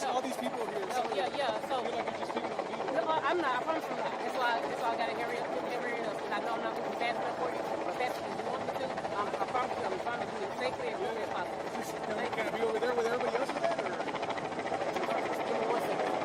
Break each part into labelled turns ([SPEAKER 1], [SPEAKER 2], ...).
[SPEAKER 1] all these people here.
[SPEAKER 2] So yeah. So
[SPEAKER 1] I feel like you're just picking on me.
[SPEAKER 2] no, I'm not. I promise I'm not. That's why I got to hurry up, because I know I'm not moving fast enough for you, or faster than you want me to. I promise you, I'm trying to do it safely and quickly as possible.
[SPEAKER 1] Can I be over there with everybody else with that, or?
[SPEAKER 2] Give me 1 second.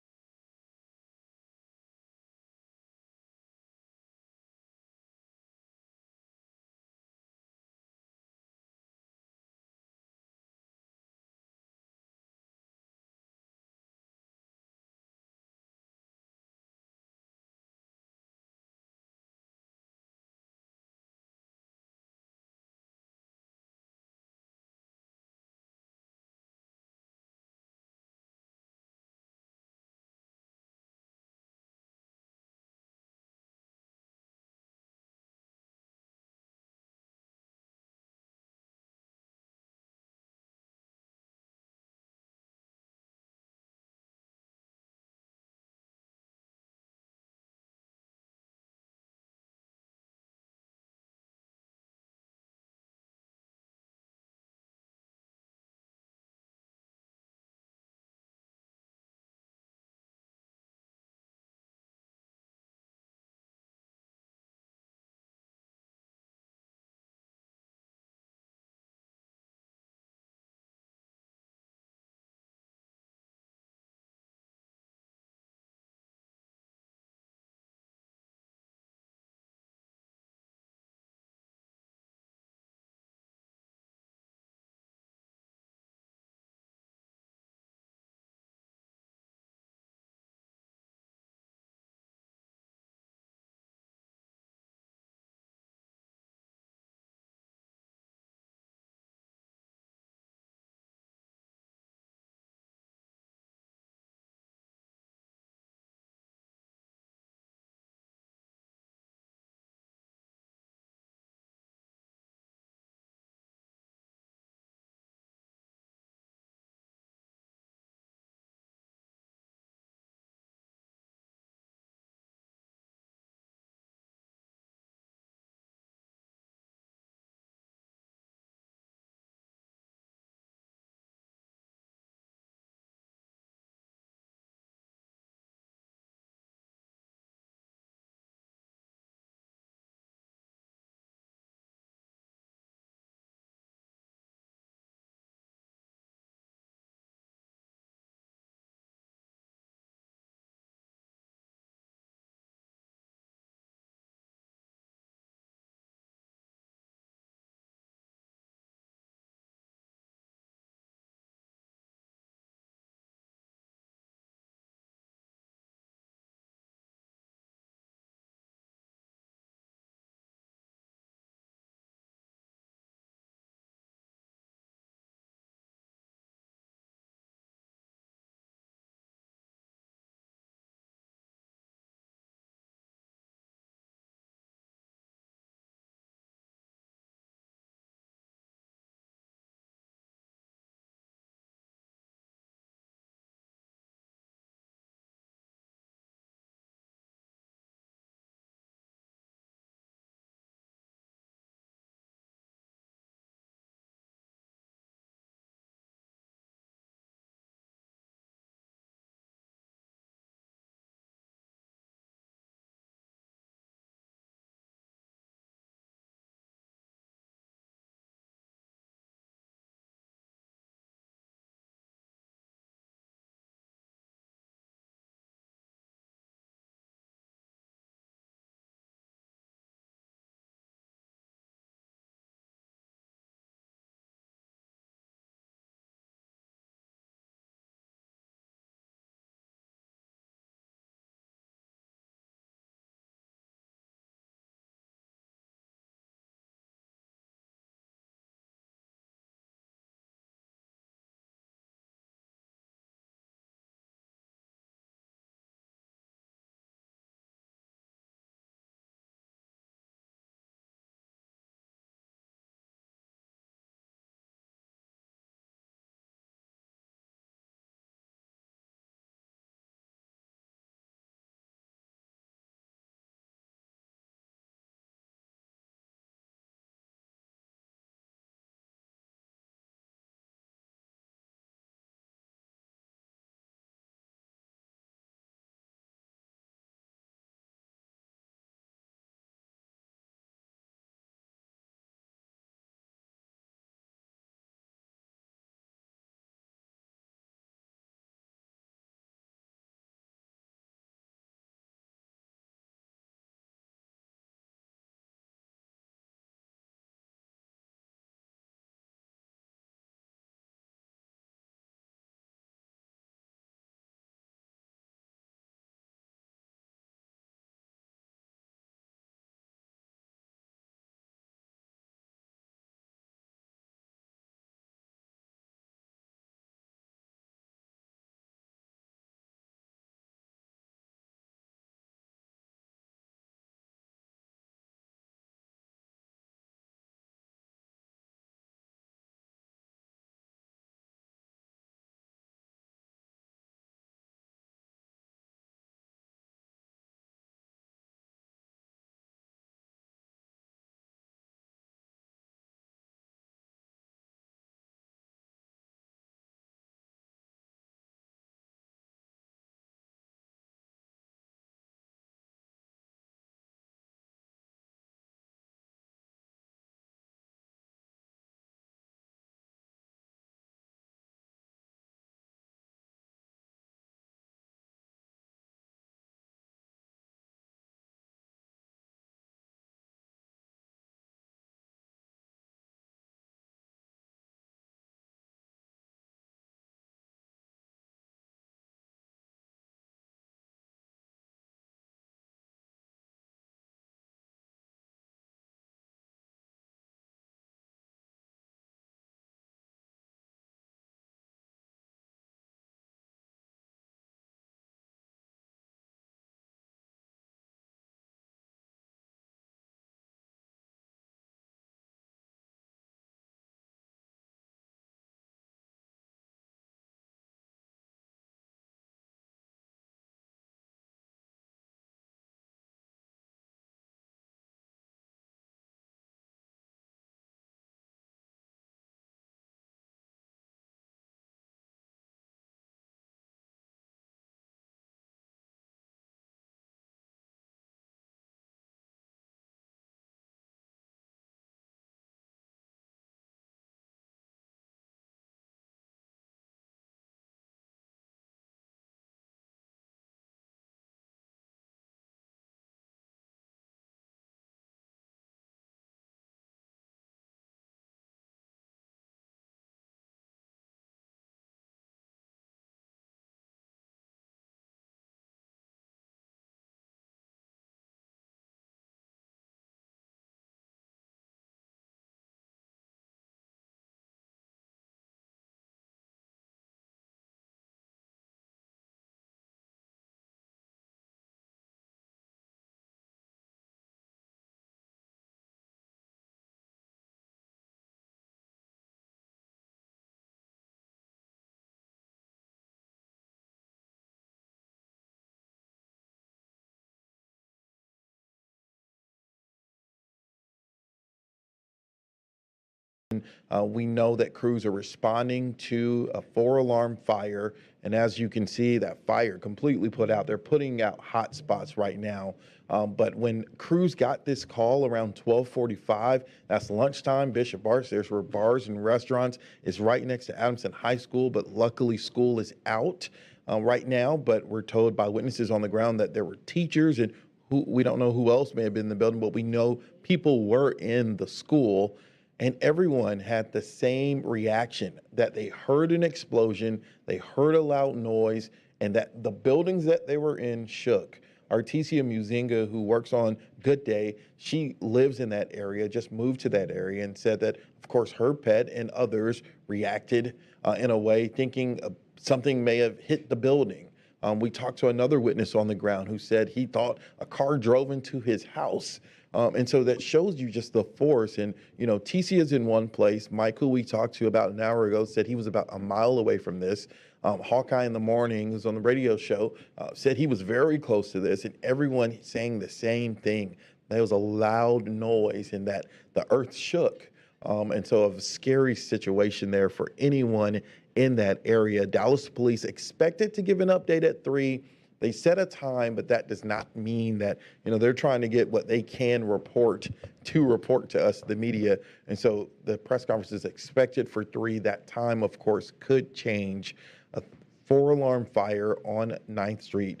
[SPEAKER 3] We know that crews are responding to a 4-alarm fire. And as you can see, that fire completely put out. They're putting out hot spots right now. But when crews got this call around 12:45, that's lunchtime, Bishop Arts, there's where bars and restaurants. It's right next to Adamson High School, but luckily school is out right now. But we're told by witnesses on the ground that there were teachers and we don't know who else may have been in the building, but we know people were in the school. And everyone had the same reaction, that they heard an explosion, they heard a loud noise, and that the buildings that they were in shook. Artesia Muzinga, who works on Good Day, she lives in that area, just moved to that area, and said that, of course, her pet and others reacted in a way thinking something may have hit the building. We talked to another witness on the ground who said he thought a car drove into his house. And so that shows you just the force. And, you know, TC is in one place. Mike, who we talked to about an hour ago, said he was about a mile away from this. Hawkeye in the Morning, who's on the radio show, said he was very close to this, and everyone saying the same thing. There was a loud noise and that the earth shook. And so a scary situation there for anyone in that area. Dallas police expected to give an update at 3. They set a time, but that does not mean that, you know, they're trying to get what they can report to us, the media. And so the press conference is expected for 3. That time, of course, could change. A 4-alarm fire on 9th Street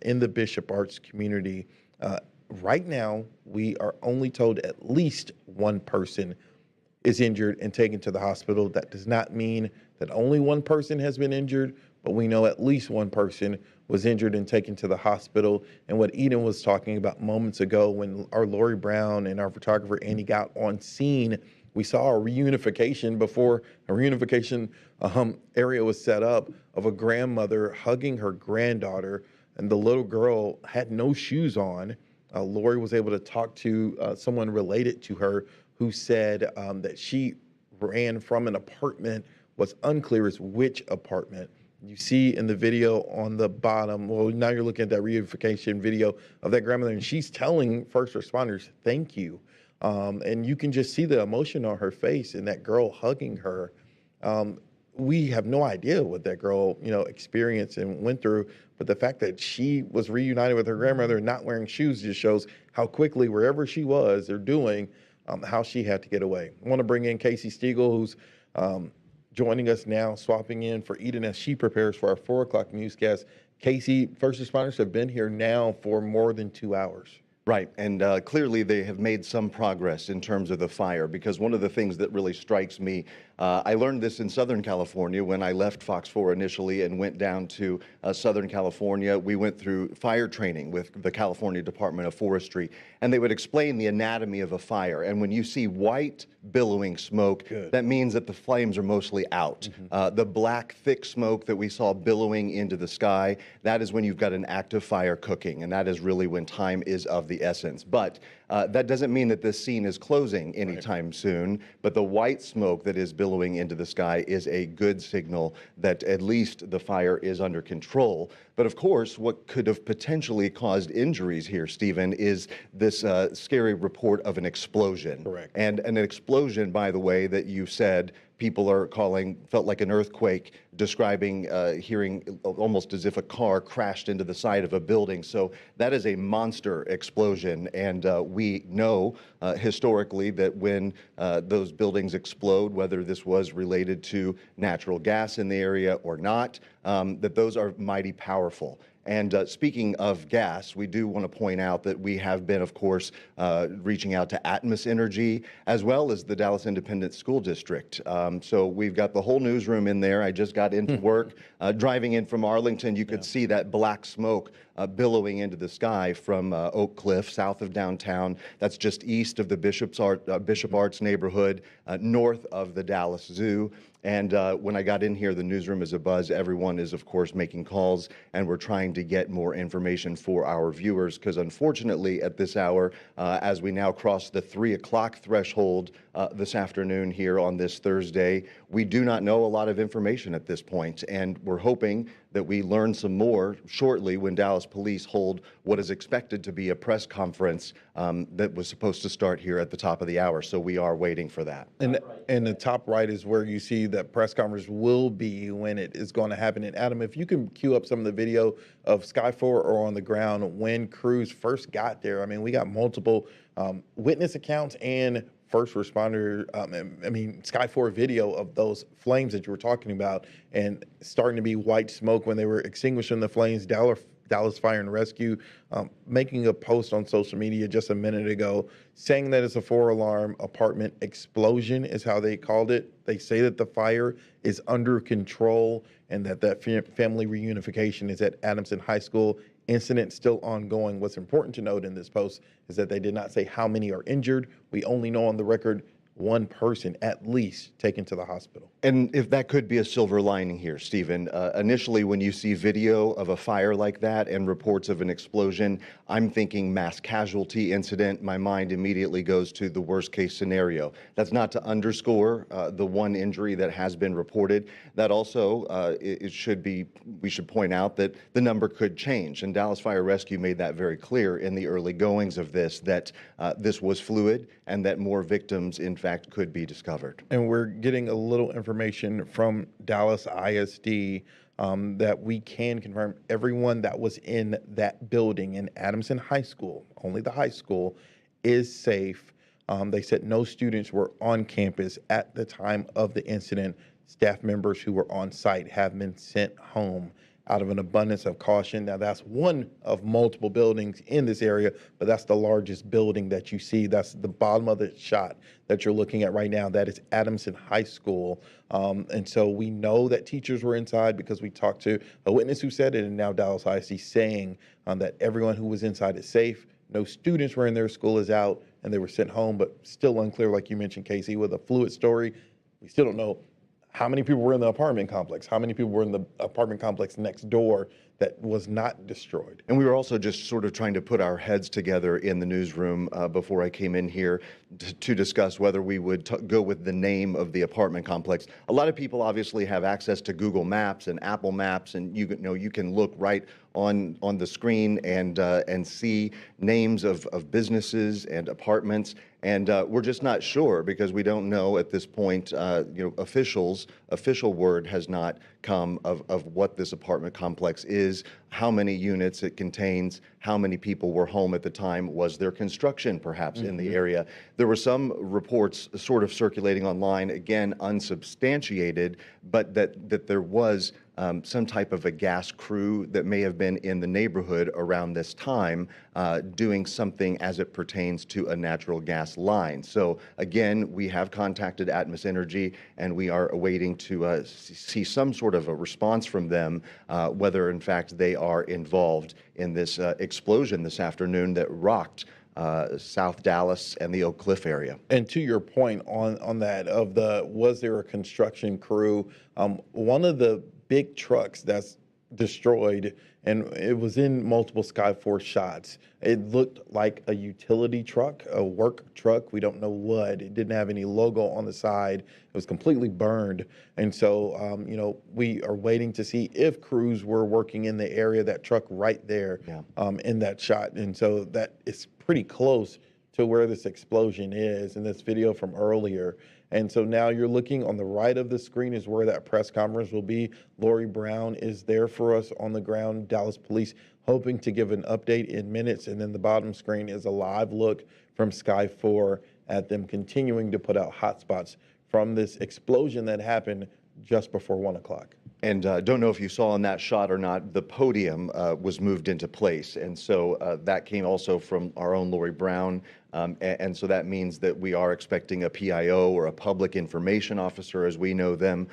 [SPEAKER 3] in the Bishop Arts community. Right now, we are only told at least one person is injured and taken to the hospital. That does not mean that only one person has been injured, but we know at least one person was injured and taken to the hospital. And what Eden was talking about moments ago, when our Lori Brown and our photographer Andy got on scene, we saw a reunification before a reunification area was set up of a grandmother hugging her granddaughter, and the little girl had no shoes on. Lori was able to talk to someone related to her who said that she ran from an apartment. What's unclear is which apartment. You see in the video on the bottom, well, now you're looking at that reunification video of that grandmother, and she's telling first responders, thank you. And you can just see the emotion on her face and that girl hugging her. We have no idea what that girl, you know, experienced and went through, but the fact that she was reunited with her grandmother and not wearing shoes just shows how quickly, wherever she was, they're doing, how she had to get away. I want to bring in Casey Stiegel, who's joining us now, swapping in for Eden as she prepares for our 4 o'clock newscast. Casey, first responders have been here now for more than 2 hours.
[SPEAKER 4] Right, and clearly they have made some progress in terms of the fire, because one of the things that really strikes me, I learned this in Southern California when I left Fox 4 initially and went down to Southern California. We went through fire training with the California Department of Forestry, and they would explain the anatomy of a fire. And when you see white billowing smoke, that means that the flames are mostly out. The black, thick smoke that we saw billowing into the sky, that is when you've got an active fire cooking, and that is really when time is of the essence. But that doesn't mean that this scene is closing anytime soon, but the white smoke that is billowing into the sky is a good signal that at least the fire is under control. But of course, what could have potentially caused injuries here, Stephen, is this scary report of an explosion.
[SPEAKER 3] Correct.
[SPEAKER 4] And an explosion, by the way, that you said people are calling, felt like an earthquake, describing, hearing almost as if a car crashed into the side of a building. So that is a monster explosion. And we know historically that when those buildings explode, whether this was related to natural gas in the area or not, that those are mighty powerful. And speaking of gas, we do want to point out that we have been, of course, reaching out to Atmos Energy as well as the Dallas Independent School District. So we've got the whole newsroom in there. I just got into work. Driving in from Arlington, you could see that black smoke billowing into the sky from Oak Cliff, south of downtown. That's just east of the Bishop Arts neighborhood, north of the Dallas Zoo. And when I got in here, the newsroom is abuzz. Everyone is, of course, making calls, and we're trying to get more information for our viewers, because unfortunately at this hour, as we now cross the 3 o'clock threshold this afternoon here on this Thursday, we do not know a lot of information at this point, and we're hoping that we learn some more shortly when Dallas police hold what is expected to be a press conference that was supposed to start here at the top of the hour. So we are waiting for that.
[SPEAKER 3] And in the top right is where you see that press conference will be when it is going to happen. And Adam, if you can cue up some of the video of Sky 4 or on the ground when crews first got there. I mean, we got multiple witness accounts and first responder, Sky 4 video of those flames that you were talking about and starting to be white smoke when they were extinguishing the flames. Dallas Fire and Rescue making a post on social media just a minute ago saying that it's a 4-alarm apartment explosion is how they called it. They say that the fire is under control and that family reunification is at Adamson High School. Incident still ongoing. What's important to note in this post is that they did not say how many are injured. We only know on the record one person at least taken to the hospital.
[SPEAKER 4] And if that could be a silver lining here, Stephen, initially when you see video of a fire like that and reports of an explosion, I'm thinking mass casualty incident. My mind immediately goes to the worst case scenario. That's not to underscore the one injury that has been reported. That also, we should point out that the number could change. And Dallas Fire Rescue made that very clear in the early goings of this, that this was fluid and that more victims, in fact, could be discovered.
[SPEAKER 3] And we're getting a little information from Dallas ISD that we can confirm everyone that was in that building in Adamson High School, only the high school, is safe. They said no students were on campus at the time of the incident. Staff members who were on site have been sent home out of an abundance of caution. Now, that's one of multiple buildings in this area, but that's the largest building that you see. That's the bottom of the shot that you're looking at right now. That is Adamson High School. And so we know that teachers were inside because we talked to a witness who said it, and now Dallas ISD saying that everyone who was inside is safe. No students were in there, school is out, and they were sent home, but still unclear, like you mentioned, Casey, with a fluid story. We still don't know how many people were in the apartment complex, how many people were in the apartment complex next door that was not destroyed.
[SPEAKER 4] And we were also just sort of trying to put our heads together in the newsroom before I came in here to discuss whether we would go with the name of the apartment complex. A lot of people obviously have access to Google Maps and Apple Maps, and you can look right on the screen and see names of businesses and apartments. And we're just not sure because we don't know at this point. Official word has not come of what this apartment complex is, how many units it contains, how many people were home at the time. Was there construction perhaps in the area? There were some reports sort of circulating online, again unsubstantiated, but that there was some type of a gas crew that may have been in the neighborhood around this time doing something as it pertains to a natural gas line. So again, we have contacted Atmos Energy and we are awaiting to see some sort of a response from them, whether in fact they are involved in this explosion this afternoon that rocked South Dallas and the Oak Cliff area.
[SPEAKER 3] And to your point on that, was there a construction crew? One of the big trucks that's destroyed, and it was in multiple Sky 4 shots. It looked like a utility truck, a work truck. We don't know what. It didn't have any logo on the side. It was completely burned. And so, we are waiting to see if crews were working in the area, that truck right there in that shot. And so that is pretty close to where this explosion is in this video from earlier. And so now you're looking on the right of the screen is where that press conference will be. Lori Brown is there for us on the ground. Dallas Police hoping to give an update in minutes. And then the bottom screen is a live look from Sky 4 at them continuing to put out hotspots from this explosion that happened just before 1 o'clock.
[SPEAKER 4] And don't know if you saw in that shot or not, the podium was moved into place. And so that came also from our own Lori Brown. And so that means that we are expecting a PIO or a public information officer, as we know them,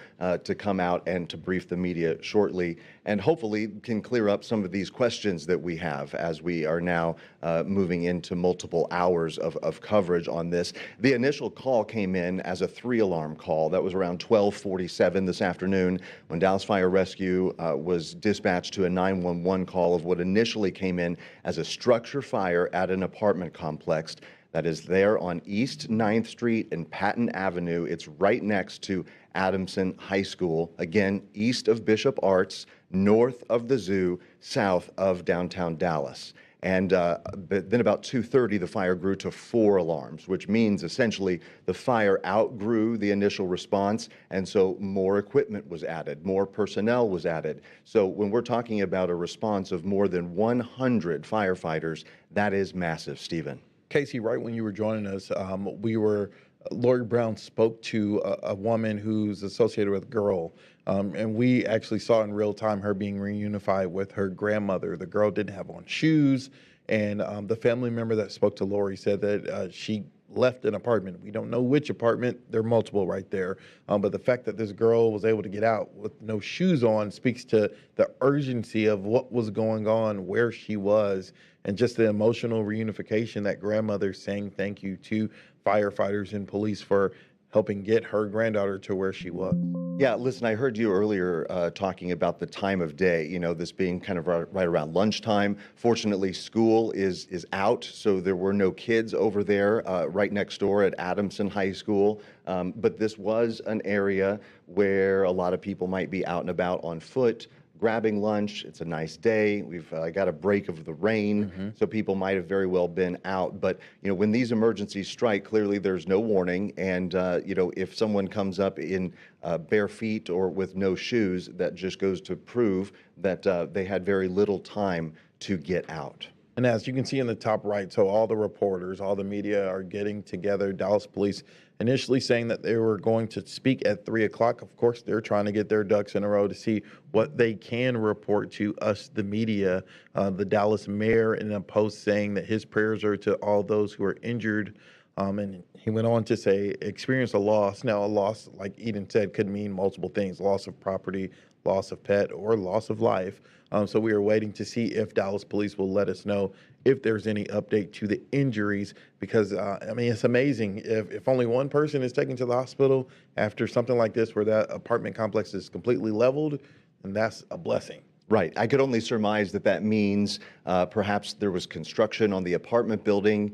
[SPEAKER 4] to come out and to brief the media shortly, and hopefully can clear up some of these questions that we have as we are now moving into multiple hours of coverage on this. The initial call came in as a 3-alarm call. That was around 12:47 this afternoon when Dallas Fire Rescue was dispatched to a 911 call of what initially came in as a structure fire at an apartment complex that is there on East 9th Street and Patton Avenue. It's right next to Adamson High School, again, east of Bishop Arts, north of the zoo, south of downtown Dallas. And but then about 2:30, the fire grew to 4 alarms, which means essentially the fire outgrew the initial response, and so more equipment was added, more personnel was added. So when we're talking about a response of more than 100 firefighters, that is massive, Stephen.
[SPEAKER 3] Casey, right when you were joining us, Lori Brown spoke to a woman who's associated with a girl, and we actually saw in real time her being reunified with her grandmother. The girl didn't have on shoes, and the family member that spoke to Lori said that she left an apartment. We don't know which apartment. There are multiple right there. But the fact that this girl was able to get out with no shoes on speaks to the urgency of what was going on, where she was, and just the emotional reunification that grandmother saying thank you to firefighters and police for helping get her granddaughter to where she was.
[SPEAKER 4] Yeah, listen, I heard you earlier talking about the time of day, this being kind of right around lunchtime. Fortunately, school is out, so there were no kids over there right next door at Adamson High School. But this was an area where a lot of people might be out and about on foot, grabbing lunch. It's a nice day. We've got a break of the rain, so people might have very well been out. But when these emergencies strike, clearly there's no warning, and if someone comes up in bare feet or with no shoes, that just goes to prove that they had very little time to get out.
[SPEAKER 3] And as you can see in the top right, so all the reporters, all the media are getting together. Dallas police initially saying that they were going to speak at 3 o'clock. Of course, they're trying to get their ducks in a row to see what they can report to us, the media. The Dallas mayor in a post saying that his prayers are to all those who are injured. And he went on to say, experience a loss. Now, a loss, like Eden said, could mean multiple things: loss of property, loss of pet, or loss of life. So we are waiting to see if Dallas police will let us know if there's any update to the injuries, because, it's amazing. If only one person is taken to the hospital after something like this, where that apartment complex is completely leveled, and that's a blessing.
[SPEAKER 4] Right. I could only surmise that means perhaps there was construction on the apartment building.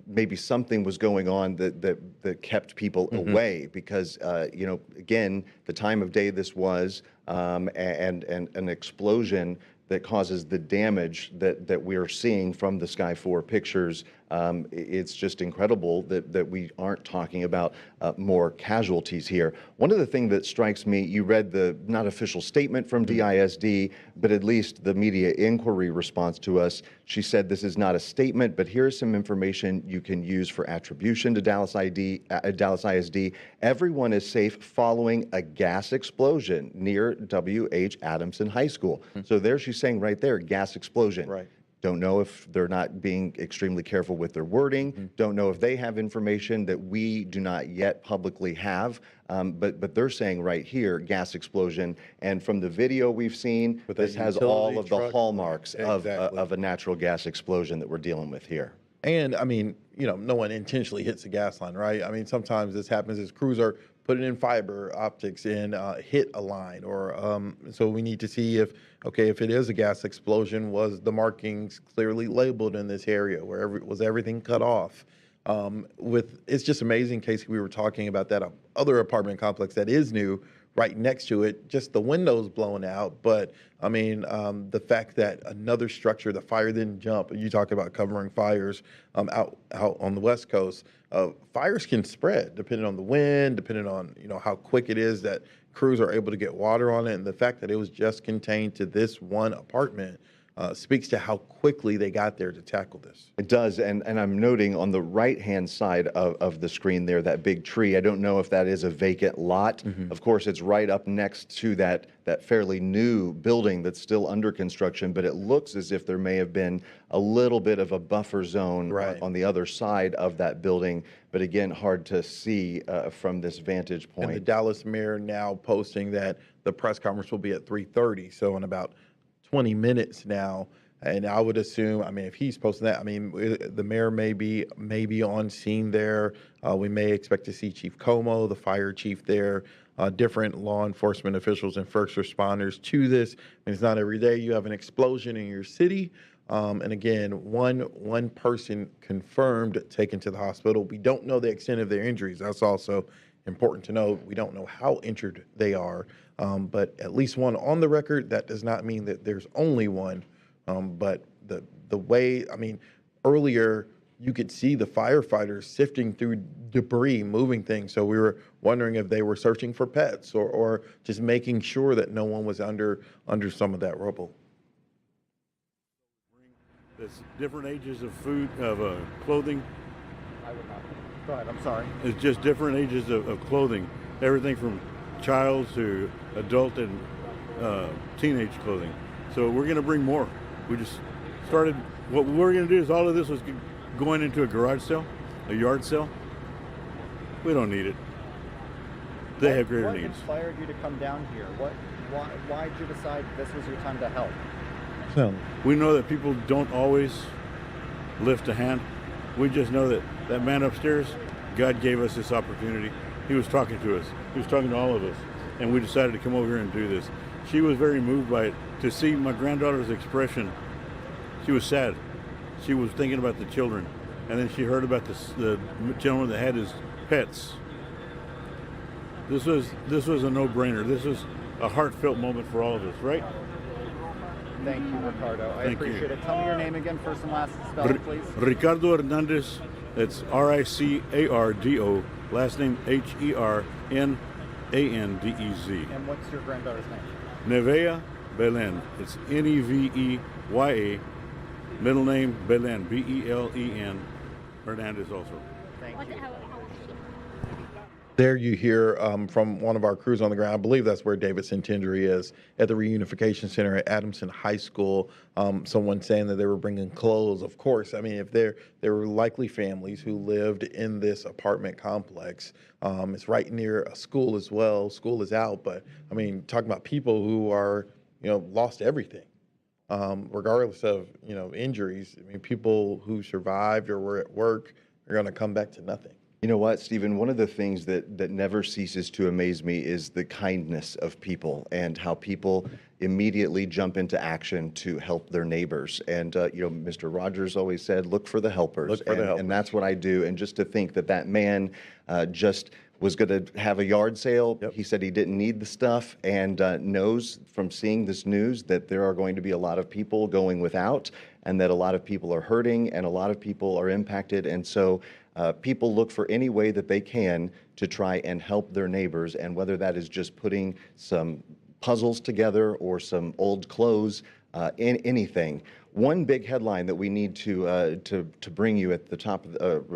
[SPEAKER 4] Maybe something was going on that kept people away because, again, the time of day this was and an explosion that causes the damage that we're seeing from the Sky 4 pictures. It's just incredible that we aren't talking about more casualties here. One of the things that strikes me, you read the not official statement from DISD, but at least the media inquiry response to us. She said this is not a statement, but here's some information you can use for attribution to Dallas ISD. Everyone is safe following a gas explosion near W.H. Adamson High School. So there she's saying right there, gas explosion.
[SPEAKER 3] Right.
[SPEAKER 4] Don't know if they're not being extremely careful with their wording. Don't know if they have information that we do not yet publicly have. But they're saying right here, gas explosion. And from the video we've seen, this has all of the hallmarks of a natural gas explosion that we're dealing with here.
[SPEAKER 3] And no one intentionally hits a gas line, right? Sometimes this happens as crews are putting in fiber optics and hit a line, or so we need to see if it is a gas explosion, was the markings clearly labeled in this area, was everything cut off? It's just amazing, Casey. We were talking about that other apartment complex that is new, right next to it, just the windows blown out. But the fact that another structure, the fire didn't jump. You talk about covering fires out on the West Coast. Fires can spread depending on the wind, depending on how quick it is that crews are able to get water on it, and the fact that it was just contained to this one apartment speaks to how quickly they got there to tackle this.
[SPEAKER 4] It does, and I'm noting on the right-hand side of the screen there, that big tree. I don't know if that is a vacant lot. Of course, it's right up next to that fairly new building that's still under construction, but it looks as if there may have been a little bit of a buffer zone on the other side of that building. But again, hard to see from this vantage point.
[SPEAKER 3] And the Dallas mayor now posting that the press conference will be at 3:30, so in about 20 minutes now. And I would assume, if he's posting that, the mayor may be on scene there. We may expect to see Chief Como, the fire chief there, different law enforcement officials and first responders to this. It's not every day you have an explosion in your city. And again, one person confirmed taken to the hospital. We don't know the extent of their injuries. That's also important to know. We don't know how injured they are. but at least one on the record. That does not mean that there's only one. But the way, I mean, earlier you could see the firefighters sifting through debris, moving things. So we were wondering if they were searching for pets or just making sure that no one was under some of that rubble.
[SPEAKER 5] It's different ages of food, of clothing.
[SPEAKER 6] Go ahead, I'm sorry.
[SPEAKER 5] It's just different ages of clothing. Everything from child to adult and teenage clothing. So we're going to bring more. We just started, what we're going to do is all of this was going into a garage sale, a yard sale. We don't need it. They have greater needs.
[SPEAKER 6] What inspired you to come down here? Why did you decide this was your time to help?
[SPEAKER 3] So
[SPEAKER 5] We know that people don't always lift a hand. We just know that that man upstairs, God gave us this opportunity. He was talking to us. He was talking to all of us. And we decided to come over here and do this. She was very moved by it. To see my granddaughter's expression, she was sad. She was thinking about the children. And then she heard about the gentleman that had his pets. This was a no-brainer. This was a heartfelt moment for all of us, right?
[SPEAKER 6] Thank you, Ricardo. I
[SPEAKER 5] Thank you.
[SPEAKER 6] appreciate it. Tell me your name again, first and last spelling, please.
[SPEAKER 5] Ricardo Hernandez. That's Ricardo. Last name Hernandez.
[SPEAKER 6] And what's your granddaughter's name?
[SPEAKER 5] Nevea Belen. It's Neveya. Middle name Belen. Belen. Hernandez also.
[SPEAKER 6] Thank you.
[SPEAKER 3] there you hear from one of our crews on the ground. I believe that's where David Centendry is at the Reunification Center at Adamson High School. Someone saying that they were bringing clothes. Of course, I mean, if there were likely families who lived in this apartment complex. It's right near a school as well. School is out, but I mean, talking about people who are, lost everything. Regardless of, injuries. I mean, people who survived or were at work are going to come back to nothing.
[SPEAKER 4] You know what, Stephen? One of the things that never ceases to amaze me is the kindness of people and how people immediately jump into action to help their neighbors. And, Mr. Rogers always said, look for the helpers.
[SPEAKER 3] Look for the helpers.
[SPEAKER 4] And that's what I do. And just to think that man just was going to have a yard sale.
[SPEAKER 3] Yep.
[SPEAKER 4] He said he didn't need the stuff and knows from seeing this news that there are going to be a lot of people going without and that a lot of people are hurting and a lot of people are impacted. And so people look for any way that they can to try and help their neighbors. And whether that is just putting some puzzles together or some old clothes, in anything. One big headline that we need to bring you at the top of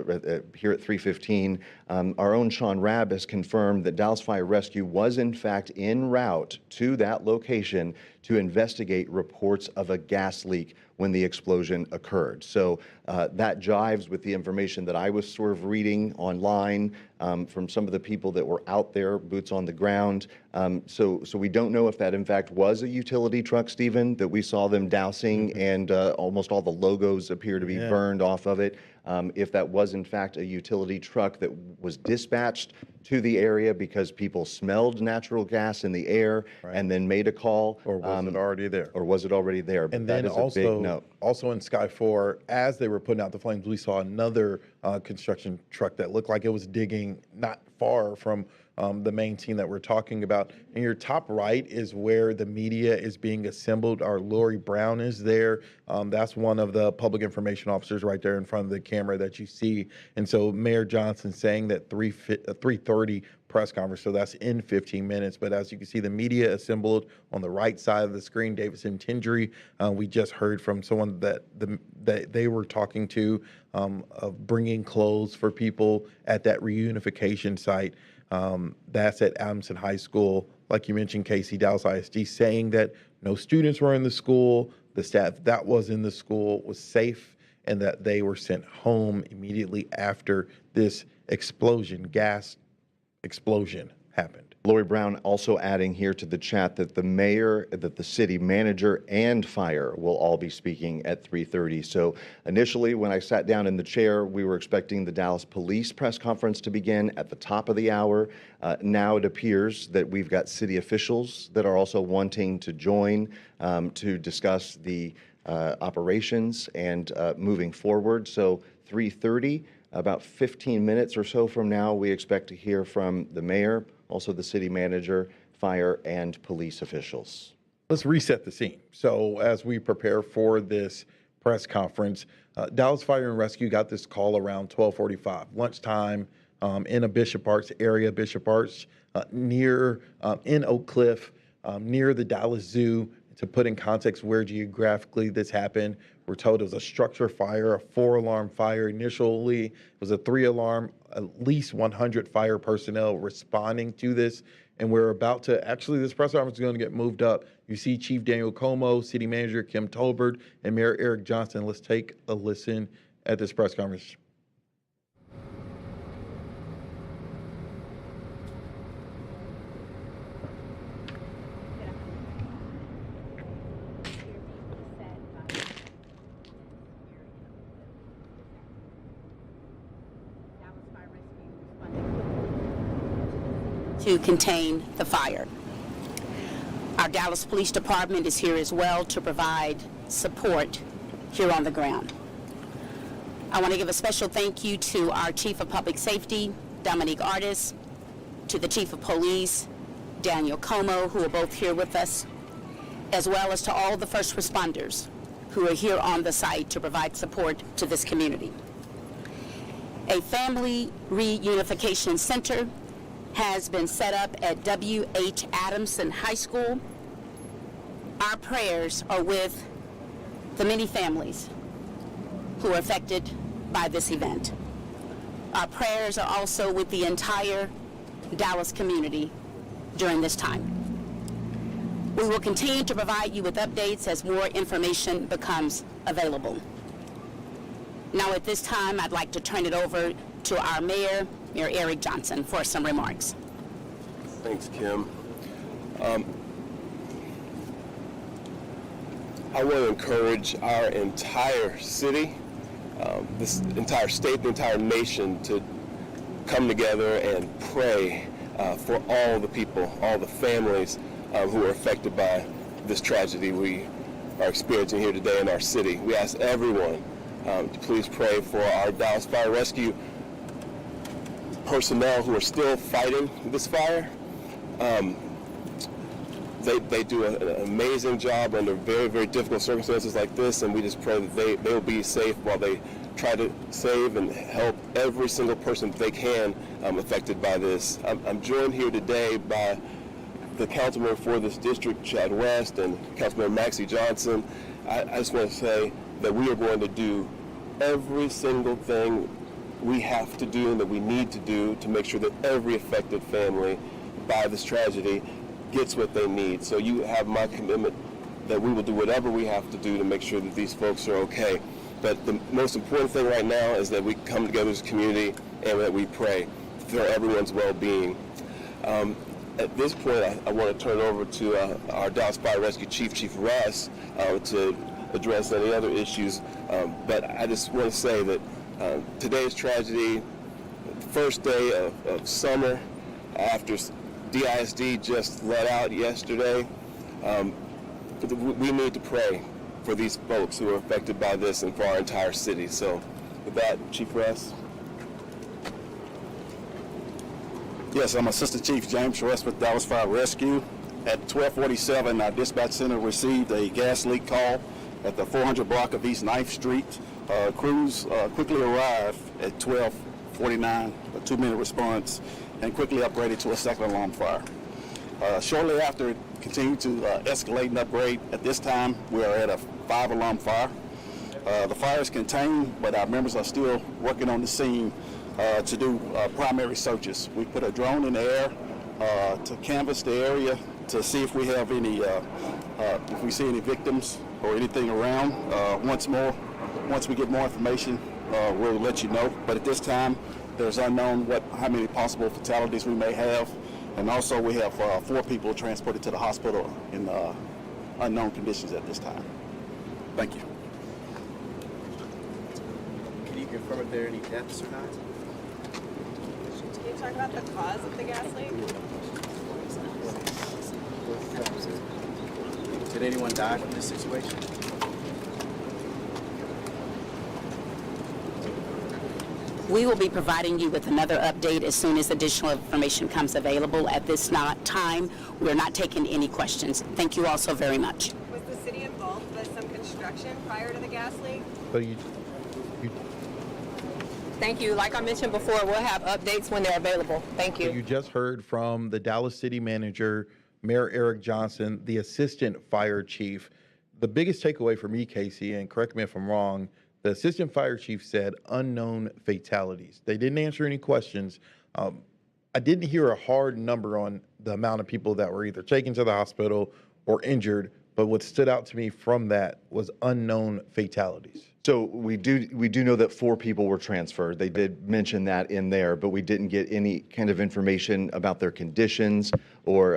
[SPEAKER 4] here at 3:15, our own Sean Rabb has confirmed that Dallas Fire Rescue was in fact en route to that location to investigate reports of a gas leak when the explosion occurred. So that jives with the information that I was sort of reading online from some of the people that were out there, boots on the ground. So we don't know if that in fact was a utility truck, Stephen, that we saw them dousing and almost all the logos appear to be burned off of it. If that was in fact a utility truck that was dispatched to the area because people smelled natural gas in the air and then made a call.
[SPEAKER 3] Or was it already there?
[SPEAKER 4] Or was it already there? But
[SPEAKER 3] And then
[SPEAKER 4] that is a big no.
[SPEAKER 3] also in Sky 4, as they were putting out the flames, we saw another construction truck that looked like it was digging not far from the main scene that we're talking about. In your top right is where the media is being assembled. Our Lori Brown is there. That's one of the public information officers right there in front of the camera that you see. And so Mayor Johnson saying that 3:30 press conference, so that's in 15 minutes. But as you can see, the media assembled on the right side of the screen. David Centendry, we just heard from someone that they were talking to of bringing clothes for people at that reunification site. That's at Adamson High School. Like you mentioned, Casey, Dallas ISD saying that no students were in the school. The staff that was in the school was safe and that they were sent home immediately after this gas explosion happened.
[SPEAKER 4] Lori Brown also adding here to the chat that the mayor, that the city manager and fire will all be speaking at 3:30. So initially when I sat down in the chair, we were expecting the Dallas police press conference to begin at the top of the hour. Now it appears that we've got city officials that are also wanting to join to discuss the operations and moving forward. So 3:30. About 15 minutes or so from now, we expect to hear from the mayor, also the city manager, fire and police officials.
[SPEAKER 3] Let's reset the scene. So as we prepare for this press conference, Dallas Fire and Rescue got this call around 12:45, lunchtime, in a Bishop Arts area, Bishop Arts, near in Oak Cliff, near the Dallas Zoo. To put in context where geographically this happened, we're told it was a structure fire, a 4-alarm fire. Initially, it was a 3-alarm, at least 100 fire personnel responding to this. And we're about to, actually, this press conference is going to get moved up. You see Chief Daniel Como, City Manager Kim Tolbert, and Mayor Eric Johnson. Let's take a listen at this press conference.
[SPEAKER 7] To contain the fire. Our Dallas Police Department is here as well to provide support here on the ground. I want to give a special thank you to our Chief of Public Safety, Dominique Artis, to the Chief of Police, Daniel Como, who are both here with us, as well as to all the first responders who are here on the site to provide support to this community. A family reunification center has been set up at W.H. Adamson High School. Our prayers are with the many families who are affected by this event. Our prayers are also with the entire Dallas community during this time. We will continue to provide you with updates as more information becomes available. Now at this time, I'd like to turn it over to our Mayor Eric Johnson, for some remarks.
[SPEAKER 8] Thanks, Kim. I want to encourage our entire city, this entire state, the entire nation to come together and pray for all the people, all the families who are affected by this tragedy we are experiencing here today in our city. We ask everyone to please pray for our Dallas Fire Rescue personnel who are still fighting this fire. They do an amazing job under very, very difficult circumstances like this, and we just pray that they will be safe while they try to save and help every single person they can affected by this. I'm joined here today by the councilman for this district, Chad West, and Councilman Maxie Johnson. I just want to say that we are going to do every single thing we have to do and that we need to do to make sure that every affected family by this tragedy gets what they need. So you have my commitment that we will do whatever we have to do to make sure that these folks are okay. But the most important thing right now is that we come together as a community and that we pray for everyone's well-being. At this point, I want to turn it over to our Dallas Fire Rescue Chief Russ, to address any other issues. But I just want to say that today's tragedy, the first day of summer after DISD just let out yesterday, we need to pray for these folks who are affected by this and for our entire city. So with that, Chief Russ.
[SPEAKER 9] Yes, I'm Assistant Chief James Russ with Dallas Fire Rescue. At 12:47, our dispatch center received a gas leak call at the 400 block of East 9th Street. Crews quickly arrived at 12:49, a 2-minute response, and quickly upgraded to a second alarm fire. Shortly after, it continued to escalate and upgrade. At this time, we are at a 5-alarm fire. The fire is contained, but our members are still working on the scene to do primary searches. We put a drone in the air to canvass the area to see if we have any, if we see any victims or anything around. Once we get more information, we'll let you know. But at this time, there's unknown how many possible fatalities we may have. And also we have 4 people transported to the hospital in unknown conditions at this time. Thank you.
[SPEAKER 6] Can you confirm if there are any deaths or not?
[SPEAKER 10] Can you talk about the cause of the gas leak?
[SPEAKER 6] Did anyone die from this situation?
[SPEAKER 7] We will be providing you with another update as soon as additional information comes available. At this time, we're not taking any questions. Thank you all so very much.
[SPEAKER 10] Was the city involved with some construction prior to the gas leak?
[SPEAKER 3] So you
[SPEAKER 11] Thank you. Like I mentioned before, we'll have updates when they're available. Thank you.
[SPEAKER 3] You just heard from the Dallas City Manager, Mayor Eric Johnson, the Assistant Fire Chief. The biggest takeaway for me, Casey, and correct me if I'm wrong, the Assistant Fire Chief said unknown fatalities. They didn't answer any questions. I didn't hear a hard number on the amount of people that were either taken to the hospital or injured, but what stood out to me from that was unknown fatalities.
[SPEAKER 4] So we do know that 4 people were transferred. They did mention that in there, but we didn't get any kind of information about their conditions or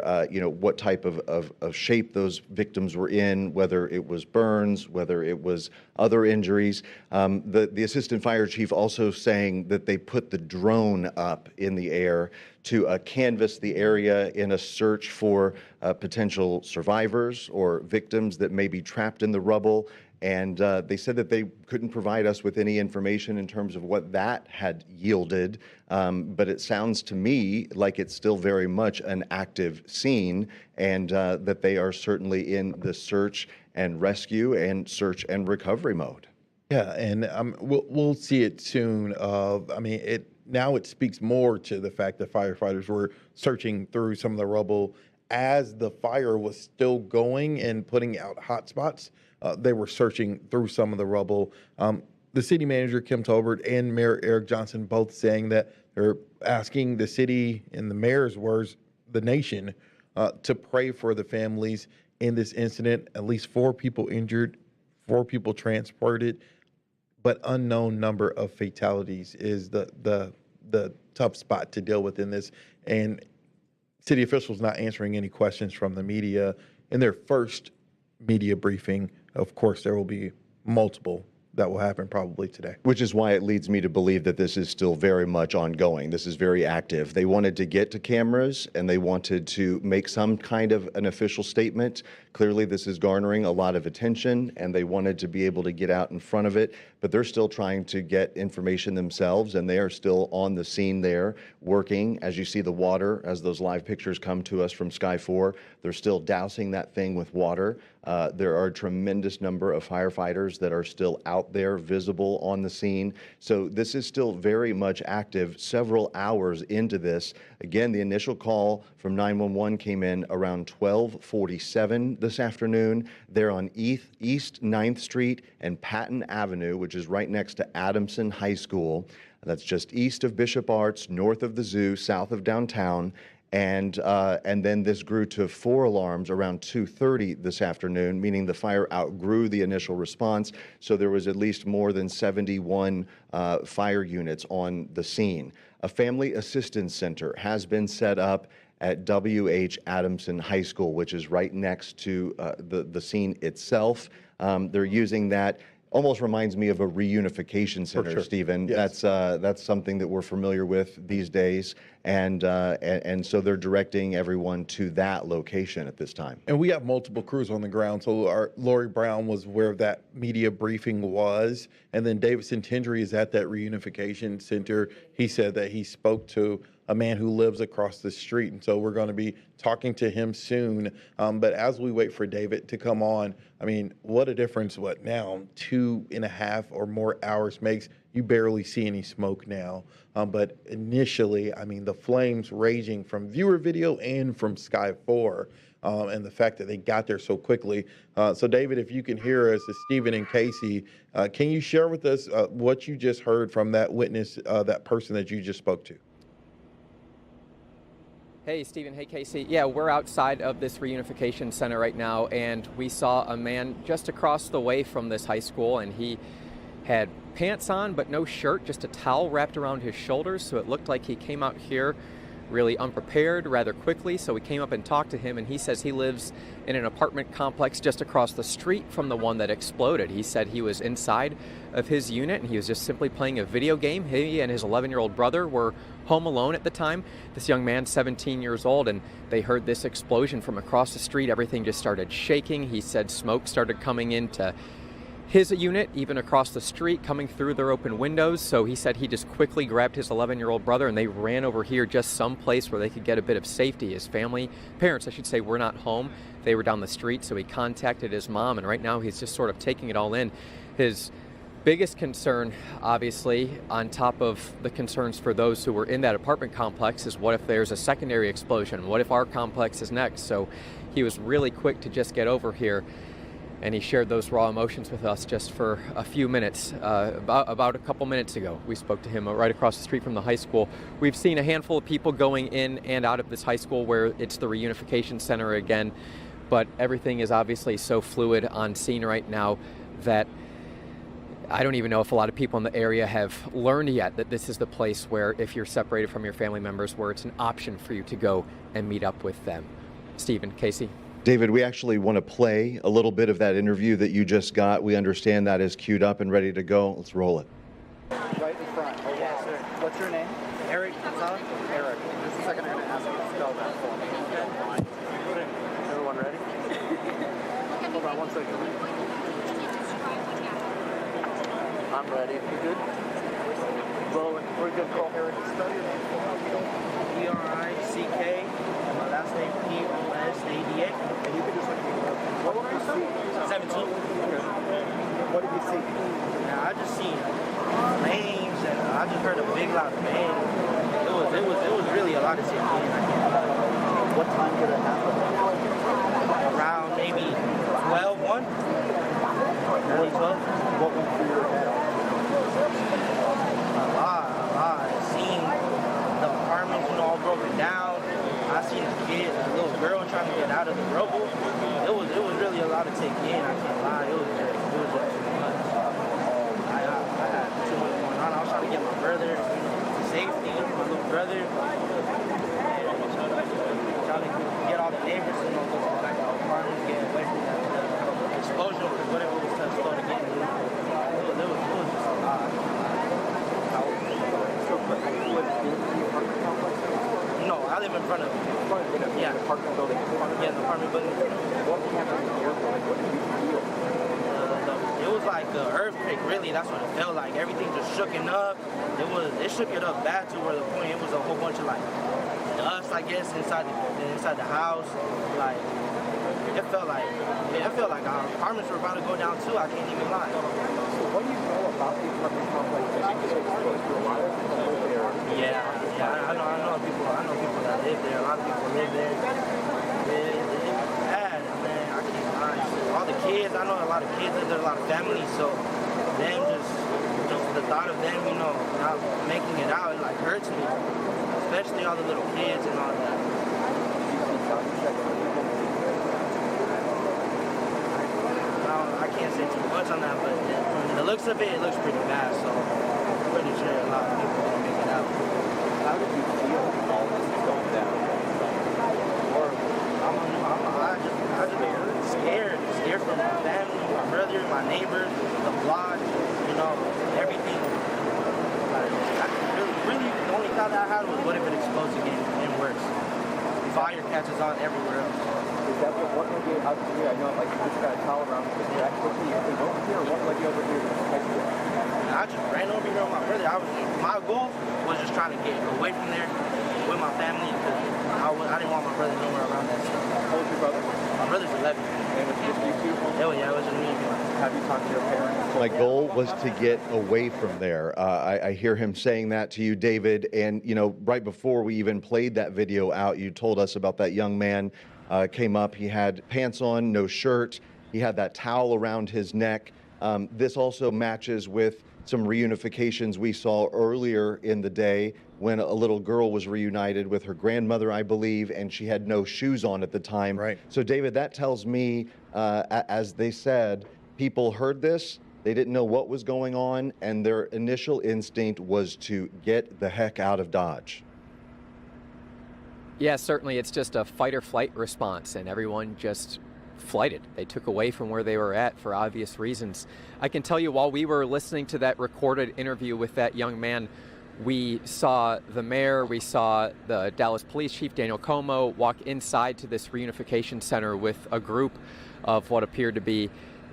[SPEAKER 4] what type of shape those victims were in, whether it was burns, whether it was other injuries. The assistant fire chief also saying that they put the drone up in the air to canvass the area in a search for potential survivors or victims that may be trapped in the rubble. And they said that they couldn't provide us with any information in terms of what that had yielded. But it sounds to me like it's still very much an active scene, and that they are certainly in the search and rescue and search and recovery mode.
[SPEAKER 3] Yeah, and we'll see it soon. Now it speaks more to the fact that firefighters were searching through some of the rubble as the fire was still going and putting out hot spots. They were searching through some of the rubble. The city manager, Kim Tolbert, and Mayor Eric Johnson both saying that they're asking the city, in the mayor's words, the nation, to pray for the families in this incident. At least 4 people injured, 4 people transported, but unknown number of fatalities is the tough spot to deal with in this. And city officials not answering any questions from the media in their first media briefing. Of course, there will be multiple that will happen probably today.
[SPEAKER 4] Which is why it leads me to believe that this is still very much ongoing. This is very active. They wanted to get to cameras and they wanted to make some kind of an official statement. Clearly, this is garnering a lot of attention and they wanted to be able to get out in front of it, but they're still trying to get information themselves and they are still on the scene there working. As you see the water, as those live pictures come to us from Sky 4, they're still dousing that thing with water. There are a tremendous number of firefighters that are still out there visible on the scene. So this is still very much active several hours into this. Again, the initial call from 911 came in around 12:47 this afternoon. They're on East 9th Street and Patton Avenue, which is right next to Adamson High School. That's just east of Bishop Arts, north of the zoo, south of downtown. And then this grew to 4 alarms around 2:30 this afternoon, meaning the fire outgrew the initial response. So there was at least more than 71 fire units on the scene. A family assistance center has been set up at W.H. Adamson High School, which is right next to the scene itself. They're using that. Almost reminds me of a reunification center,
[SPEAKER 3] sure.
[SPEAKER 4] Stephen.
[SPEAKER 3] Yes.
[SPEAKER 4] That's something that we're familiar with these days, and so they're directing everyone to that location at this time.
[SPEAKER 3] And we have multiple crews on the ground. So Lori Brown was where that media briefing was, and then Davidson Tindry is at that reunification center. He said that he spoke to a man who lives across the street, and so we're going to be talking to him soon. But as we wait for David to come on, I mean, what a difference, 2.5 or more hours makes. You barely see any smoke now. But initially, I mean, the flames raging from viewer video and from Sky 4, and the fact that they got there so quickly. So David, if you can hear us, it's Stephen and Casey, can you share with us what you just heard from that witness, that person that you just spoke to?
[SPEAKER 12] Hey, Stephen. Hey, Casey. Yeah, we're outside of this reunification center right now, and we saw a man just across the way from this high school, and he had pants on but no shirt, just a towel wrapped around his shoulders, so it looked like he came out here really unprepared rather quickly. So we came up and talked to him, and he says he lives in an apartment complex just across the street from the one that exploded. He said he was inside of his unit and he was just simply playing a video game. He and his 11-year-old brother were home alone at the time. This young man, 17 years old, and they heard this explosion from across the street. Everything just started shaking. He said smoke started coming into his unit, even across the street, coming through their open windows. So he said he just quickly grabbed his 11-year-old brother and they ran over here just someplace where they could get a bit of safety. His parents, I should say, were not home. They were down the street, so he contacted his mom, and right now he's just sort of taking it all in. His biggest concern, obviously, on top of the concerns for those who were in that apartment complex, is what if there's a secondary explosion? What if our complex is next? So he was really quick to just get over here, and he shared those raw emotions with us just for a few minutes. About a couple minutes ago, we spoke to him right across the street from the high school. We've seen a handful of people going in and out of this high school where it's the reunification center again, but everything is obviously so fluid on scene right now that I don't even know if a lot of people in the area have learned yet that this is the place where, if you're separated from your family members, where it's an option for you to go and meet up with them. Stephen, Casey.
[SPEAKER 4] David, we actually want to play a little bit of that interview that you just got. We understand that is queued up and ready to go. Let's roll it.
[SPEAKER 6] Right in front. Oh, yes, sir. What's your name? Eric. Eric. Just a second, I'm going to ask you to spell that for me. Everyone ready? Hold on 1 second. I'm ready. You good? Well, we're good. Call Eric. Spell your name for me.
[SPEAKER 13] E-R-I-C-K. And my last name P-O-S-A-D-A.
[SPEAKER 6] And you can just like, what did you see?
[SPEAKER 13] 17.
[SPEAKER 6] Okay. What did you see?
[SPEAKER 13] Yeah, I just seen flames and I just heard a big loud bang. It was really a lot of shit.
[SPEAKER 6] What time did it happen?
[SPEAKER 13] Around maybe 12, 1. Early 12.
[SPEAKER 6] What went through your head?
[SPEAKER 13] A lot. I seen the apartments, all broken down. I seen a little girl trying to get out of the rubble. It was really a lot to take in. I can't lie. It was just too much. I had too much going on. I was trying to get my brother to safety, my little brother. Trying to get all the neighbors, go back to our apartments, get away from that explosion or whatever was slow to get. It was just a lot. No, I live in front of it. Yeah.
[SPEAKER 6] Apartment building.
[SPEAKER 13] Yeah, the apartment building.
[SPEAKER 6] What happened in your building? What did you feel?
[SPEAKER 13] It was like an earthquake, really. That's what it felt like. Everything just shooken up. It shook it up bad to where the point it was a whole bunch of like dust, I guess, inside the house. Like it felt like our apartments were about to go down too. I can't even lie.
[SPEAKER 6] So what do you know about the apartment complex that you get exposed to? A lot of people live there.
[SPEAKER 13] Yeah. I know people that live there. A lot of people live there. It's bad, man. I can't lie. All the kids, I know a lot of kids live there, a lot of families. So them just the thought of them, not making it out, it like hurts me. Especially all the little kids and all that. I can't say too much on that, but from the looks of it looks pretty bad, so I'm pretty sure a lot of people are going to make it out.
[SPEAKER 6] How did you feel when all this was going down?
[SPEAKER 13] Horrible. I just scared for my family, my brother, my neighbors, the block, everything. Really, the only thought I had was what if it explodes again and worse? Fire catches on everywhere else.
[SPEAKER 6] Is that what led you out here? I know like you just got a towel around because you're actually over here, or what led you over here to the high school?
[SPEAKER 13] I just ran over here with my brother. My goal was just trying to get away from there with my family because I didn't want my brother nowhere around that stuff.
[SPEAKER 6] How old is your brother?
[SPEAKER 13] My brother's 11.
[SPEAKER 6] And was it just you two?
[SPEAKER 13] Yeah, it was just me.
[SPEAKER 6] Have you talked to your parents?
[SPEAKER 4] My goal was to get away from there. I hear him saying that to you, David. And, right before we even played that video out, you told us about that young man came up. He had pants on, no shirt. He had that towel around his neck. This also matches with some reunifications we saw earlier in the day when a little girl was reunited with her grandmother, I believe, and she had no shoes on at the time.
[SPEAKER 3] Right.
[SPEAKER 4] So, David, that tells me, as they said, people heard this, they didn't know what was going on, and their initial instinct was to get the heck out of Dodge.
[SPEAKER 12] Yeah, certainly it's just a fight or flight response, and everyone just flighted. They took away from where they were at for obvious reasons. I can tell you, while we were listening to that recorded interview with that young man, we saw the mayor, we saw the Dallas Police Chief, Daniel Como, walk inside to this reunification center with a group of what appeared to be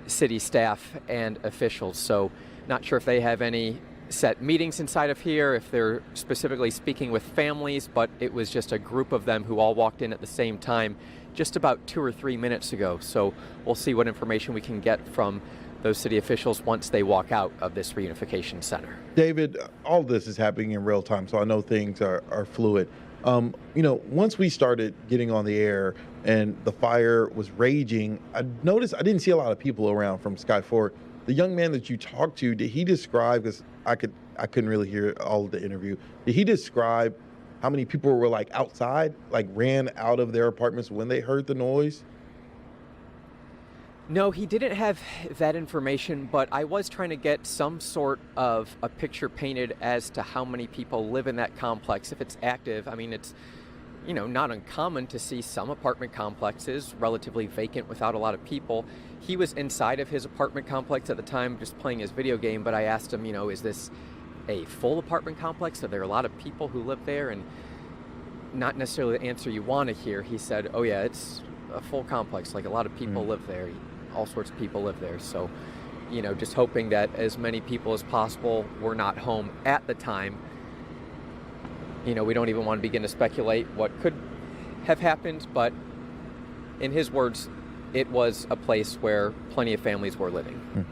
[SPEAKER 12] city staff and officials. So not sure if they have any set meetings inside of here, if they're specifically speaking with families, but it was just a group of them who all walked in at the same time just about 2 or 3 minutes ago. So we'll see what information we can get from those city officials once they walk out of this reunification center.
[SPEAKER 3] David, all of this is happening in real time, so I know things are fluid. Once we started getting on the air and the fire was raging, I noticed I didn't see a lot of people around from Sky 4. The young man that you talked to, did he describe, because I couldn't really hear all of the interview, did he describe how many people were like outside, like ran out of their apartments when they heard the noise?
[SPEAKER 12] No, he didn't have that information, but I was trying to get some sort of a picture painted as to how many people live in that complex, if it's active. I mean, it's, not uncommon to see some apartment complexes relatively vacant without a lot of people. He was inside of his apartment complex at the time just playing his video game, but I asked him, is this a full apartment complex? Are there a lot of people who live there? And not necessarily the answer you want to hear. He said, oh yeah, it's a full complex, like a lot of people live there. All sorts of people live there. So, just hoping that as many people as possible were not home at the time. We don't even want to begin to speculate what could have happened, but in his words, it was a place where plenty of families were living.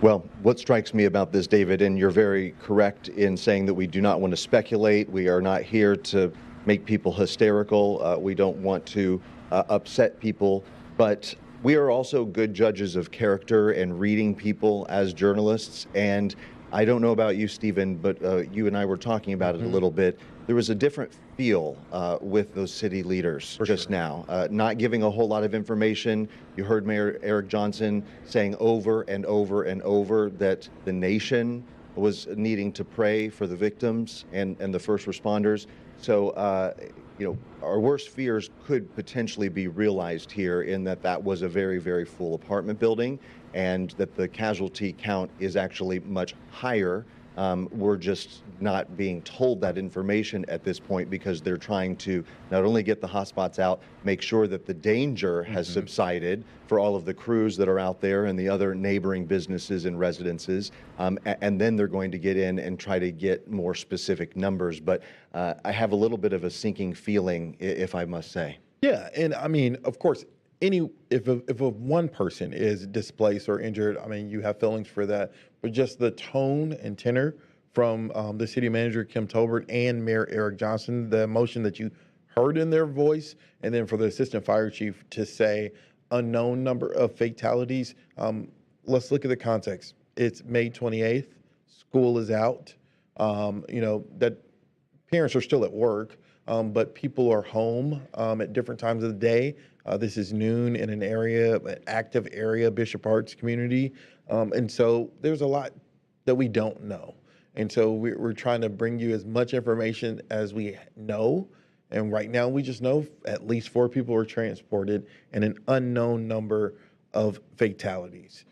[SPEAKER 4] Well, what strikes me about this, David, and you're very correct in saying that we do not want to speculate. We are not here to make people hysterical. We don't want to upset people, but we are also good judges of character and reading people as journalists. And I don't know about you, Stephen, but you and I were talking about it a little bit. There was a different feel with those city leaders now, not giving a whole lot of information. You heard Mayor Eric Johnson saying over and over and over that the nation was needing to pray for the victims and the first responders. So, our worst fears could potentially be realized here in that was a very, very full apartment building and that the casualty count is actually much higher. We're just not being told that information at this point because they're trying to not only get the hotspots out, make sure that the danger has subsided for all of the crews that are out there and the other neighboring businesses and residences, and then they're going to get in and try to get more specific numbers. But I have a little bit of a sinking feeling, if I must say.
[SPEAKER 3] Yeah, and I mean, of course, if one person is displaced or injured, I mean, you have feelings for that. But just the tone and tenor from the city manager, Kim Tolbert, and Mayor Eric Johnson, the emotion that you heard in their voice, and then for the assistant fire chief to say unknown number of fatalities, let's look at the context. It's May 28th. School is out. That parents are still at work, but people are home at different times of the day. This is noon in an active area, Bishop Arts community. And so there's a lot that we don't know. And so we're trying to bring you as much information as we know. And right now we just know at least 4 people were transported and an unknown number of fatalities.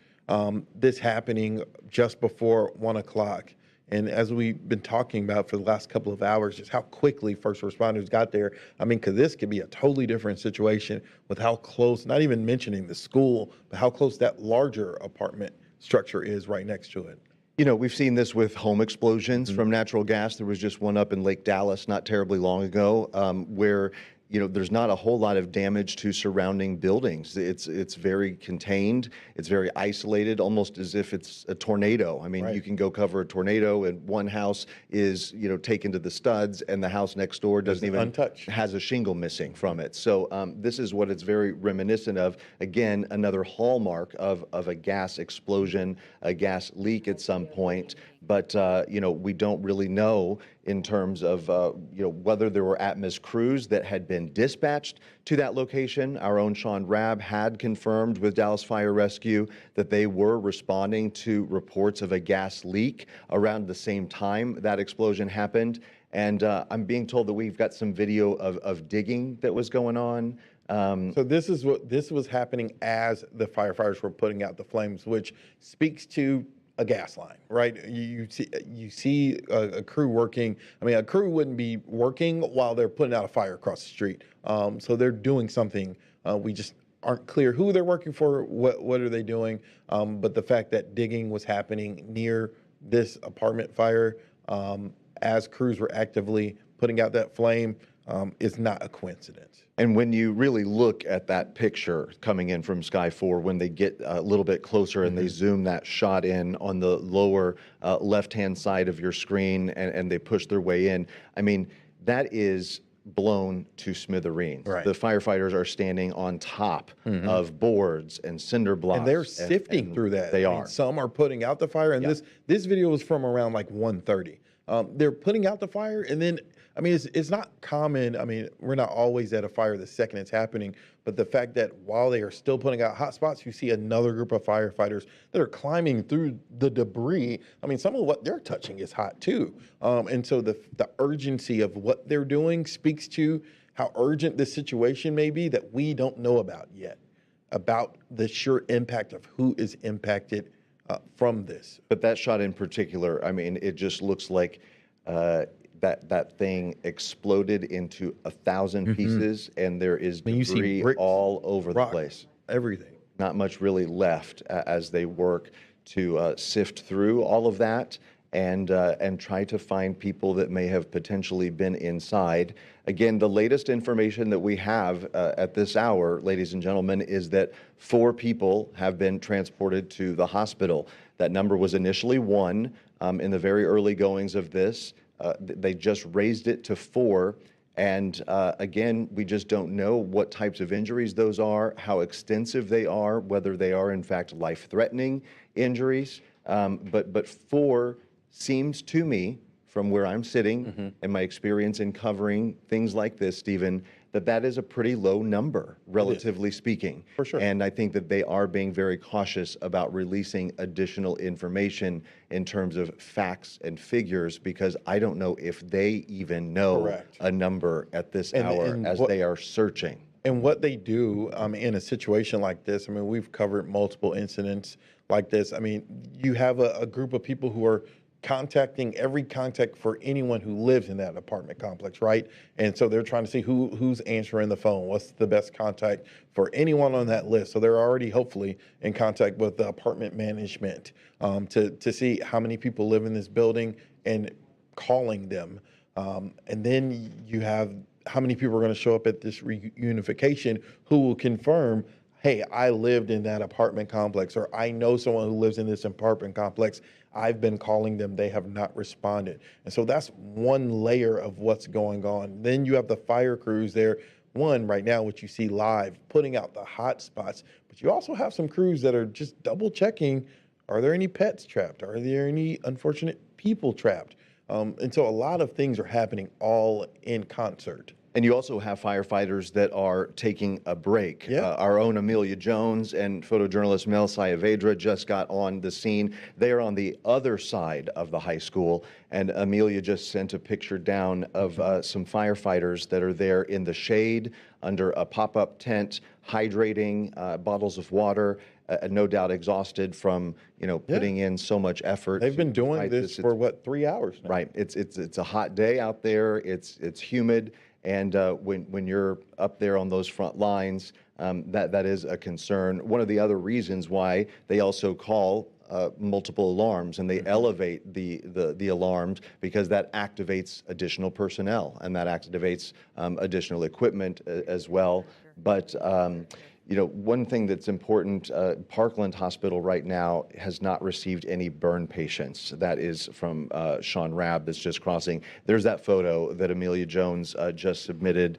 [SPEAKER 3] This happening just before 1 o'clock. And as we've been talking about for the last couple of hours, just how quickly first responders got there. I mean, because this could be a totally different situation with how close, not even mentioning the school, but how close that larger apartment structure is right next to it.
[SPEAKER 4] We've seen this with home explosions from natural gas. There was just one up in Lake Dallas not terribly long ago where there's not a whole lot of damage to surrounding buildings. It's very contained. It's very isolated, almost as if it's a tornado. I mean, you can go cover a tornado and one house is, taken to the studs and the house next door doesn't even
[SPEAKER 3] untouched,
[SPEAKER 4] has a shingle missing from it. So this is what it's very reminiscent of. Again, another hallmark of a gas explosion, a gas leak at some point. But, we don't really know in terms of, whether there were ATMOS crews that had been dispatched to that location. Our own Sean Rabb had confirmed with Dallas Fire Rescue that they were responding to reports of a gas leak around the same time that explosion happened. And I'm being told that we've got some video of digging that was going on.
[SPEAKER 3] So this was happening as the firefighters were putting out the flames, which speaks to a gas line, right? You see a crew working. I mean, a crew wouldn't be working while they're putting out a fire across the street. So they're doing something. We just aren't clear who they're working for, what are they doing. But the fact that digging was happening near this apartment fire as crews were actively putting out that flame is not a coincidence.
[SPEAKER 4] And when you really look at that picture coming in from Sky 4, when they get a little bit closer and they zoom that shot in on the lower left-hand side of your screen and they push their way in, I mean, that is blown to smithereens.
[SPEAKER 3] Right.
[SPEAKER 4] The firefighters are standing on top of boards and cinder blocks.
[SPEAKER 3] And they're sifting through that.
[SPEAKER 4] They
[SPEAKER 3] I mean,
[SPEAKER 4] are.
[SPEAKER 3] some are putting out the fire, and this video was from around like 1:30. They're putting out the fire, and then, I mean, it's not common. I mean, we're not always at a fire the second it's happening, but the fact that while they are still putting out hot spots, you see another group of firefighters that are climbing through the debris. I mean, some of what they're touching is hot too. And so the urgency of what they're doing speaks to how urgent this situation may be that we don't know about yet, about the sheer impact of who is impacted from this.
[SPEAKER 4] But that shot in particular, I mean, it just looks like that thing exploded into 1,000 pieces, and there is debris
[SPEAKER 3] bricks,
[SPEAKER 4] all over the
[SPEAKER 3] rocks,
[SPEAKER 4] place.
[SPEAKER 3] Everything.
[SPEAKER 4] Not much really left as they work to sift through all of that and try to find people that may have potentially been inside. Again, the latest information that we have at this hour, ladies and gentlemen, is that 4 people have been transported to the hospital. That number was initially 1 in the very early goings of this. They just raised it to 4. And again, we just don't know what types of injuries those are, how extensive they are, whether they are in fact life-threatening injuries. But 4 seems to me, from where I'm sitting and my experience in covering things like this, Stephen, that is a pretty low number, relatively speaking.
[SPEAKER 3] For sure.
[SPEAKER 4] And I think that they are being very cautious about releasing additional information in terms of facts and figures, because I don't know if they even know a number at this hour as they are searching.
[SPEAKER 3] And what they do in a situation like this, I mean, we've covered multiple incidents like this. I mean, you have a group of people who are contacting every contact for anyone who lives in that apartment complex, right? And so they're trying to see who's answering the phone, what's the best contact for anyone on that list. So they're already hopefully in contact with the apartment management to see how many people live in this building and calling them. And then you have how many people are going to show up at this reunification who will confirm, hey, I lived in that apartment complex, or I know someone who lives in this apartment complex. I've been calling them, they have not responded. And so that's one layer of what's going on. Then you have the fire crews there. One, right now, what you see live, putting out the hot spots, but you also have some crews that are just double checking, are there any pets trapped? Are there any unfortunate people trapped? And so a lot of things are happening all in concert.
[SPEAKER 4] And you also have firefighters that are taking a break.
[SPEAKER 3] Yeah.
[SPEAKER 4] Our own Amelia Jones and photojournalist Mel Saavedra just got on the scene. They are on the other side of the high school, and Amelia just sent a picture down of some firefighters that are there in the shade under a pop-up tent, hydrating, bottles of water, no doubt exhausted from putting in so much effort.
[SPEAKER 3] They've been doing this for what, 3 hours now?
[SPEAKER 4] Right. It's a hot day out there. It's humid. And when you're up there on those front lines, that is a concern. One of the other reasons why they also call multiple alarms, and they elevate the alarms, because that activates additional personnel and that activates additional equipment as well. But one thing that's important, Parkland Hospital right now has not received any burn patients. That is from Sean Rabb that's just crossing. There's that photo that Amelia Jones just submitted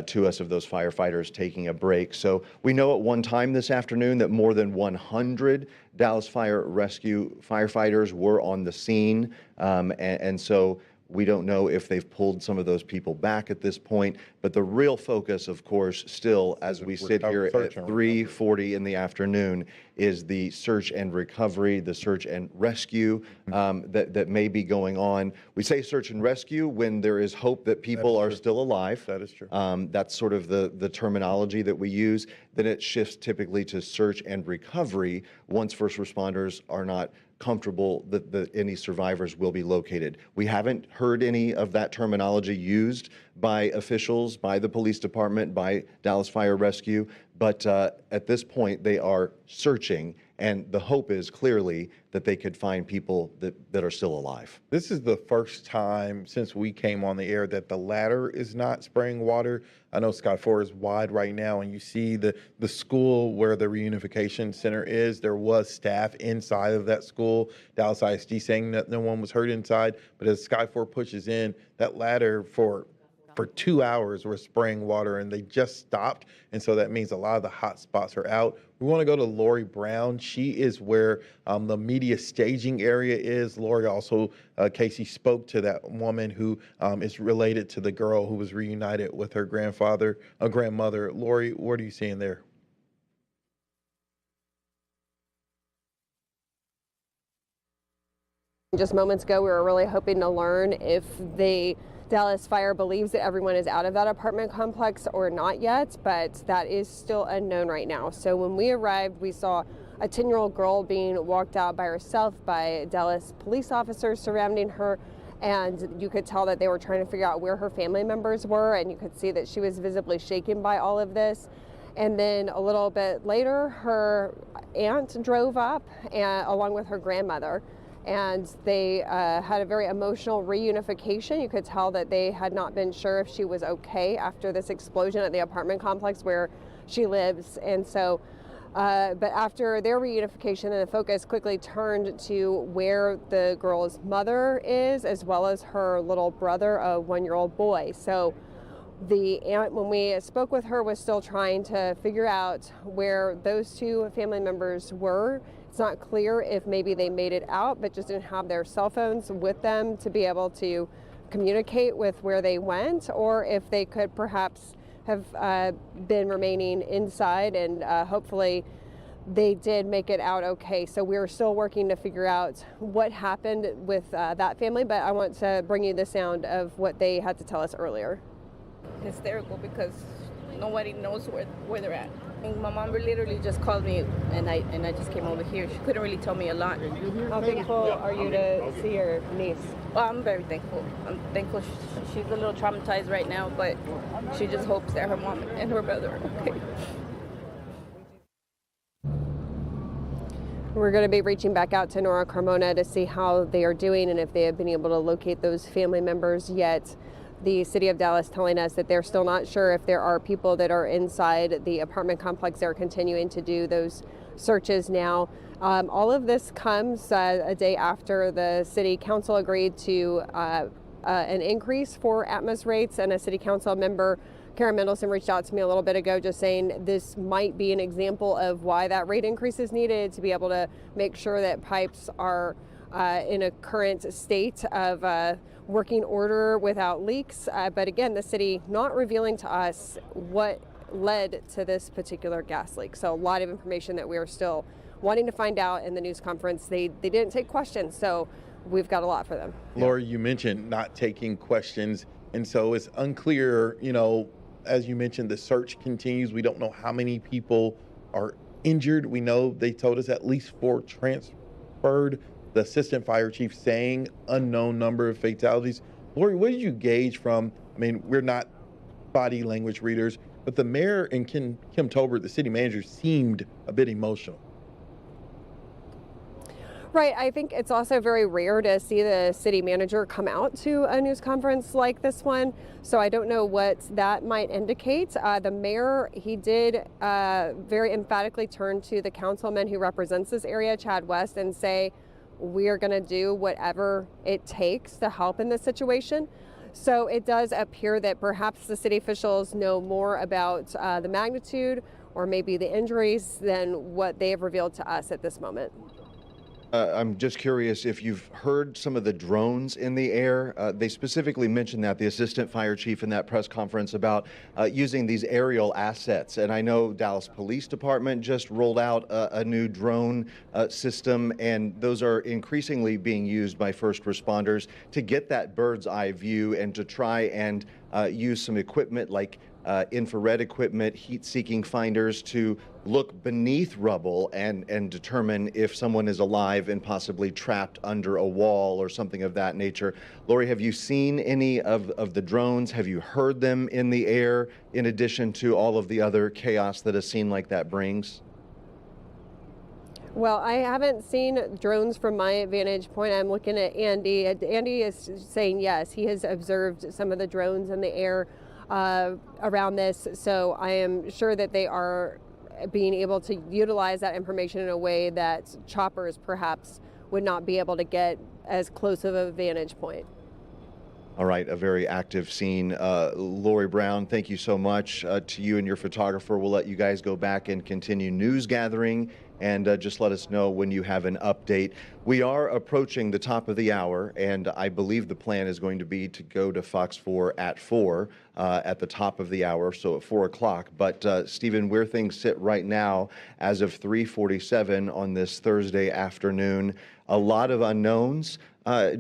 [SPEAKER 4] to us of those firefighters taking a break. So we know at one time this afternoon that more than 100 Dallas Fire Rescue firefighters were on the scene. And so we don't know if they've pulled some of those people back at this point, but the real focus, of course, still, as we sit here at 3:40 in the afternoon, is the search and recovery, the search and rescue that may be going on. We say search and rescue when there is hope that people are still alive.
[SPEAKER 3] That is true.
[SPEAKER 4] That's sort of the terminology that we use. then it shifts typically to search and recovery once first responders are not comfortable that any survivors will be located. We haven't heard any of that terminology used by officials, by the police department, by Dallas Fire Rescue, but at this point they are searching, and the hope is clearly that they could find people that are still alive.
[SPEAKER 3] This is the first time since we came on the air that the ladder is not spraying water. I know Sky 4 is wide right now, and you see the school where the reunification center is. There was staff inside of that school. Dallas ISD saying that no one was hurt inside, but as Sky 4 pushes in, that ladder for 2 hours we're spraying water, and they just stopped, and so that means a lot of the hot spots are out. We want to go to Lori Brown. She is where the media staging area is. Lori also, Casey, spoke to that woman who is related to the girl who was reunited with her grandmother. Lori, what are you seeing there?
[SPEAKER 11] Just moments ago, we were really hoping to learn if the Dallas Fire believes that everyone is out of that apartment complex or not yet, but that is still unknown right now. So when we arrived, we saw a 10-year-old girl being walked out by herself by Dallas police officers surrounding her, and you could tell that they were trying to figure out where her family members were, and you could see that she was visibly shaken by all of this. And then a little bit later, her aunt drove up along with her grandmother, and they had a very emotional reunification. You could tell that they had not been sure if she was okay after this explosion at the apartment complex where she lives. And so, but after their reunification, the focus quickly turned to where the girl's mother is, as well as her little brother, a 1-year-old boy. So the aunt, when we spoke with her, was still trying to figure out where those two family members were. It's not clear if maybe they made it out, but just didn't have their cell phones with them to be able to communicate with where they went, or if they could perhaps have been remaining inside, and hopefully they did make it out okay. So we're still working to figure out what happened with that family, but I want to bring you the sound of what they had to tell us earlier.
[SPEAKER 14] Hysterical because nobody knows where they're at. And my mom literally just called me, and I just came over here. She couldn't really tell me a lot.
[SPEAKER 11] How thankful are you to see your niece?
[SPEAKER 14] Well, I'm very thankful. I'm thankful she's a little traumatized right now, but she just hopes that her mom and her brother are okay.
[SPEAKER 11] We're going to be reaching back out to Nora Carmona to see how they are doing and if they have been able to locate those family members yet. The city of Dallas telling us that they're still not sure if there are people that are inside the apartment complex. They're continuing to do those searches now. All of this comes a day after the city council agreed to an increase for ATMOS rates, and a city council member, Karen Mendelson, reached out to me a little bit ago just saying this might be an example of why that rate increase is needed, to be able to make sure that pipes are in a current state of working order without leaks. But again, the city not revealing to us what led to this particular gas leak. So a lot of information that we are still wanting to find out in the news conference. They didn't take questions, so we've got a lot for them.
[SPEAKER 3] Laura, you mentioned not taking questions, and so it's unclear, as you mentioned, the search continues. We don't know how many people are injured. We know they told us at least 4 transferred. The assistant fire chief saying unknown number of fatalities. Lori, what did you gauge from, we're not body language readers, but the mayor and Kim Tolbert, the city manager, seemed a bit emotional.
[SPEAKER 11] Right. I think it's also very rare to see the city manager come out to a news conference like this one. So I don't know what that might indicate. The mayor, he did very emphatically turn to the councilman who represents this area, Chad West, and say, we are going to do whatever it takes to help in this situation. So it does appear that perhaps the city officials know more about the magnitude or maybe the injuries than what they have revealed to us at this moment.
[SPEAKER 4] I'm just curious if you've heard some of the drones in the air. They specifically mentioned that, the assistant fire chief in that press conference, about using these aerial assets. And I know Dallas Police Department just rolled out a new drone system, and those are increasingly being used by first responders to get that bird's eye view and to try and use some equipment like infrared equipment, heat-seeking finders to look beneath rubble and determine if someone is alive and possibly trapped under a wall or something of that nature. Lori, have you seen any of the drones? Have you heard them in the air in addition to all of the other chaos that a scene like that brings?
[SPEAKER 11] Well, I haven't seen drones from my vantage point. I'm looking at Andy. Andy is saying yes, he has observed some of the drones in the air around this. So I am sure that they are being able to utilize that information in a way that choppers perhaps would not be able to get as close of a vantage point.
[SPEAKER 4] All right, a very active scene. Lori Brown, thank you so much to you and your photographer. We'll let you guys go back and continue news gathering, and just let us know when you have an update. We are approaching the top of the hour, and I believe the plan is going to be to go to Fox 4 at 4 at the top of the hour, so at 4 o'clock. But Stephen, where things sit right now, as of 3:47 on this Thursday afternoon, a lot of unknowns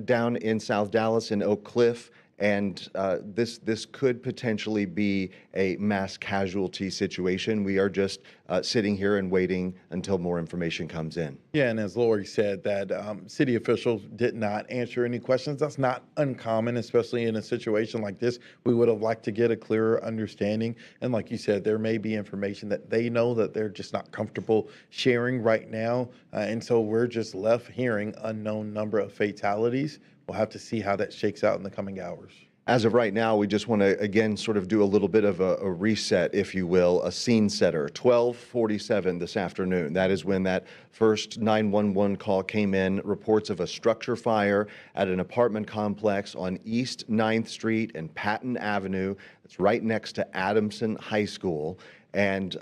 [SPEAKER 4] down in South Dallas and Oak Cliff. And this could potentially be a mass casualty situation. We are just sitting here and waiting until more information comes in.
[SPEAKER 3] Yeah, and as Lori said, that city officials did not answer any questions. That's not uncommon, especially in a situation like this. We would have liked to get a clearer understanding. And like you said, there may be information that they know that they're just not comfortable sharing right now. And so we're just left hearing unknown number of fatalities. We'll have to see how that shakes out in the coming hours.
[SPEAKER 4] As of right now, we just want to, again, sort of do a little bit of a reset, if you will, a scene setter. 12:47 this afternoon. That is when that first 911 call came in. Reports of a structure fire at an apartment complex on East 9th Street and Patton Avenue. It's right next to Adamson High School. And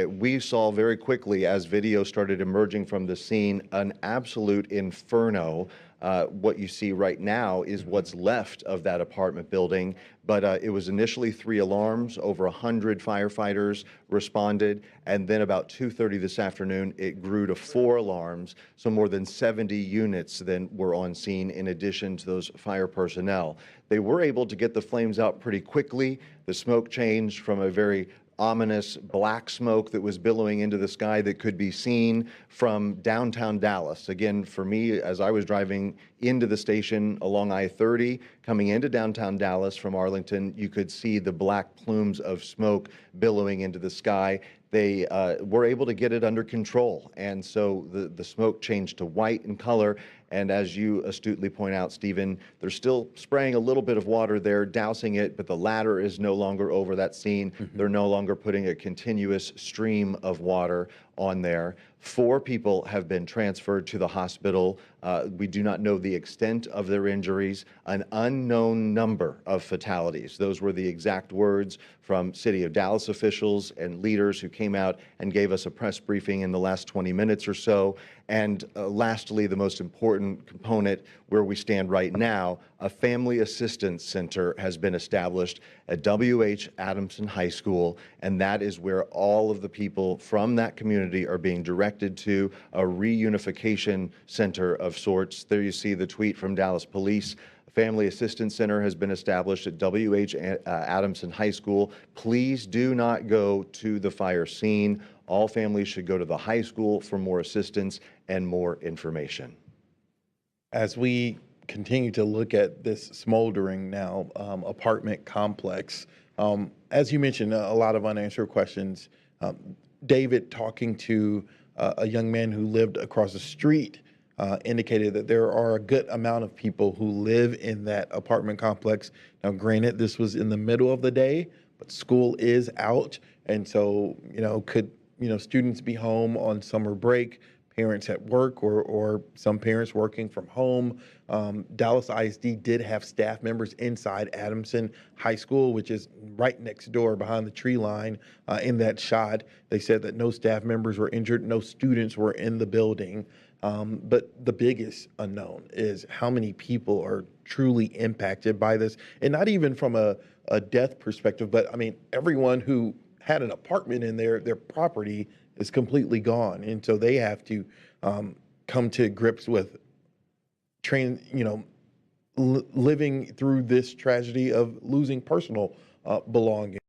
[SPEAKER 4] we saw very quickly, as video started emerging from the scene, an absolute inferno. What you see right now is what's left of that apartment building, but it was initially 3 alarms. Over 100 firefighters responded, and then about 2:30 this afternoon, it grew to 4 alarms. So more than 70 units then were on scene in addition to those fire personnel. They were able to get the flames out pretty quickly. The smoke changed from a very ominous black smoke that was billowing into the sky that could be seen from downtown Dallas. Again, for me, as I was driving into the station along I-30, coming into downtown Dallas from Arlington, you could see the black plumes of smoke billowing into the sky. They were able to get it under control, and so the smoke changed to white in color. And as you astutely point out, Stephen, they're still spraying a little bit of water there, dousing it, but the ladder is no longer over that scene. They're no longer putting a continuous stream of water on there. 4 people have been transferred to the hospital. We do not know the extent of their injuries. An unknown number of fatalities. Those were the exact words from City of Dallas officials and leaders who came out and gave us a press briefing in the last 20 minutes or so. And lastly, the most important component where we stand right now, a family assistance center has been established at W.H. Adamson High School, and that is where all of the people from that community are being directed to, a reunification center of sorts. There you see the tweet from Dallas Police. A family assistance center has been established at W.H. Adamson High School. Please do not go to the fire scene. All families should go to the high school for more assistance and more information.
[SPEAKER 3] As we continue to look at this smoldering now apartment complex, as you mentioned, a lot of unanswered questions. David, talking to a young man who lived across the street, indicated that there are a good amount of people who live in that apartment complex. Now, granted, this was in the middle of the day, but school is out. And so, could students be home on summer break, parents at work, or some parents working from home? Dallas ISD did have staff members inside Adamson High School, which is right next door behind the tree line in that shot. They said that no staff members were injured, no students were in the building. But the biggest unknown is how many people are truly impacted by this, and not even from a death perspective, but I mean, everyone who had an apartment in their property is completely gone. And so they have to come to grips with living through this tragedy of losing personal belongings.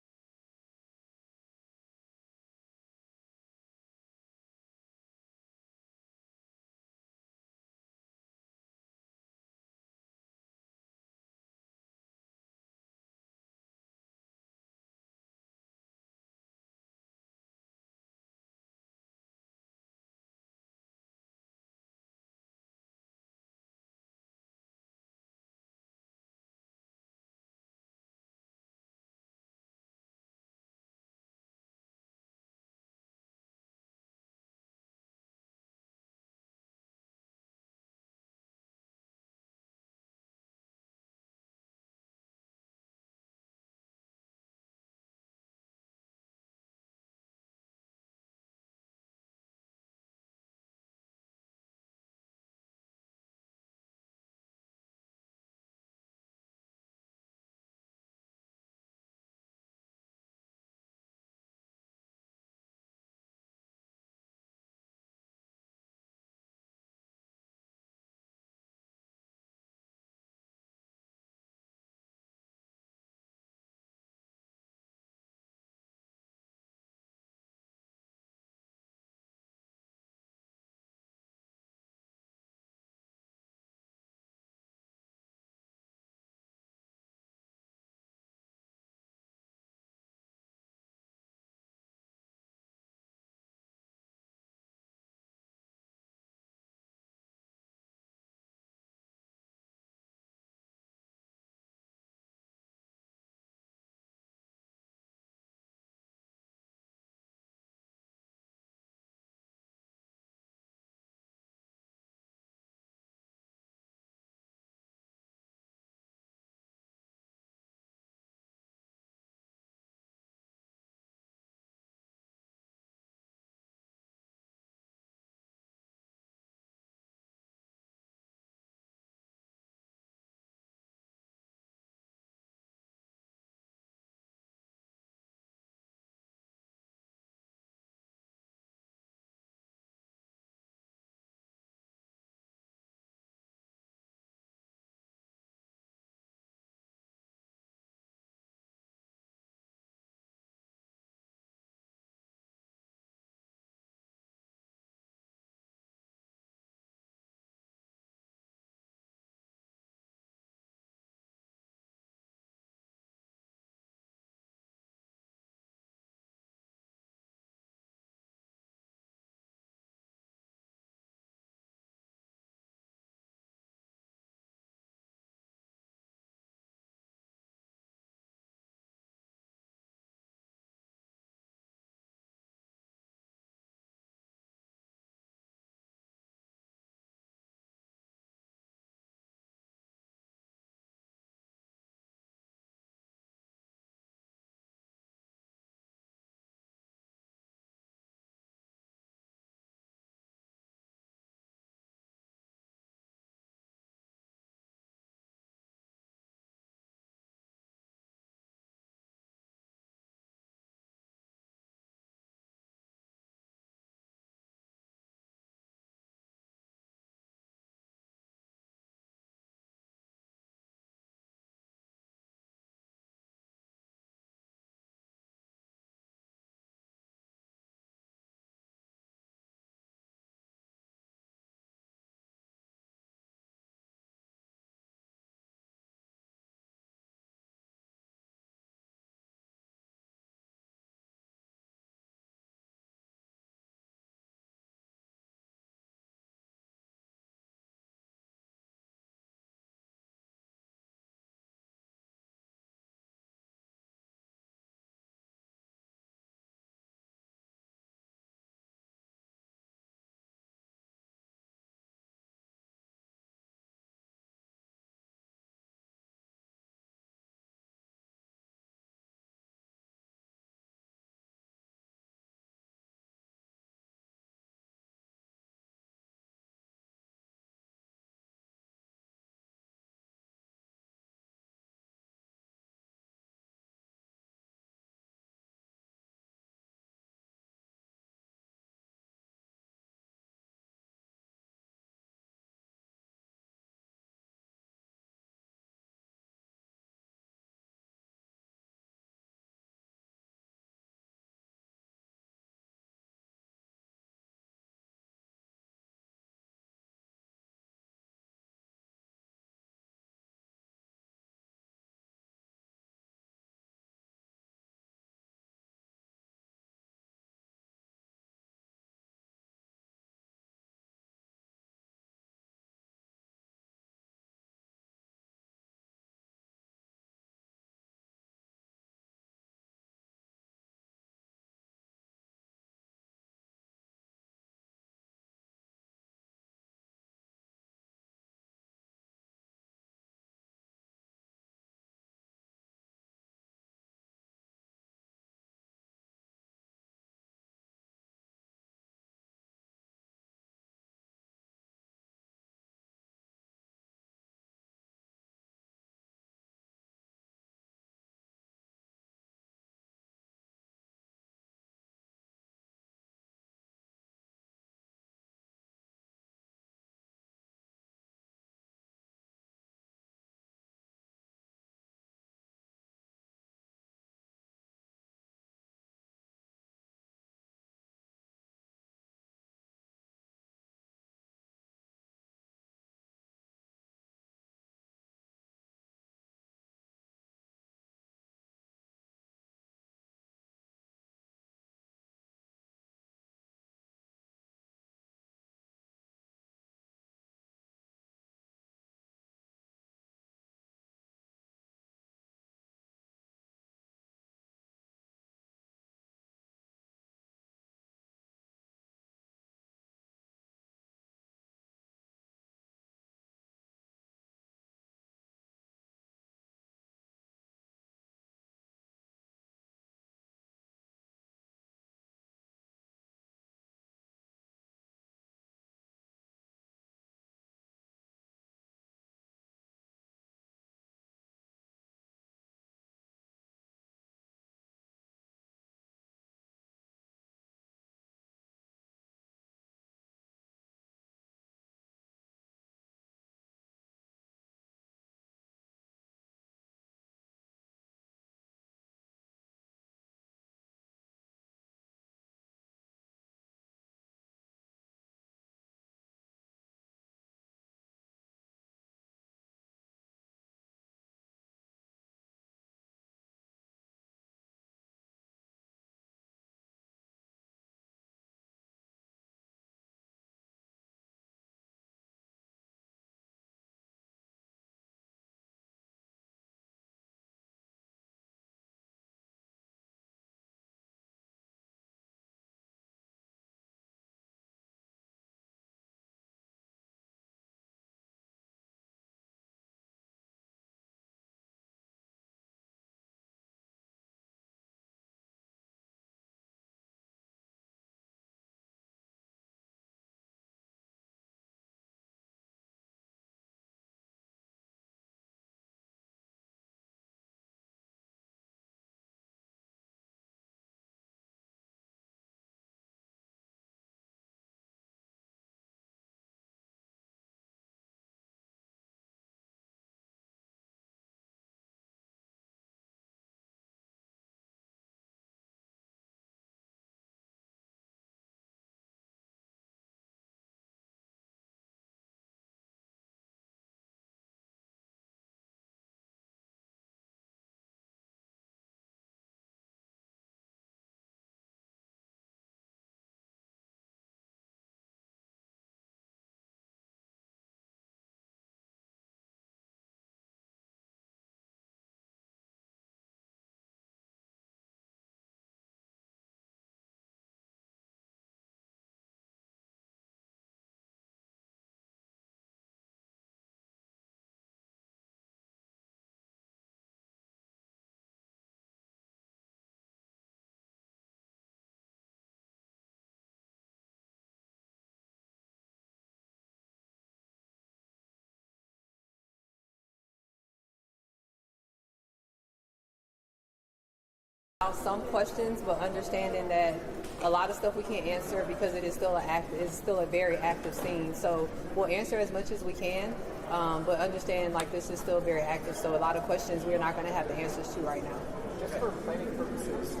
[SPEAKER 10] Some questions, but understanding that a lot of stuff we can't answer because it is still a very active scene. So we'll answer as much as we can, but understand like this is still very active. So a lot of questions we're not going to have the answers to right now.
[SPEAKER 15] Just for planning purposes, do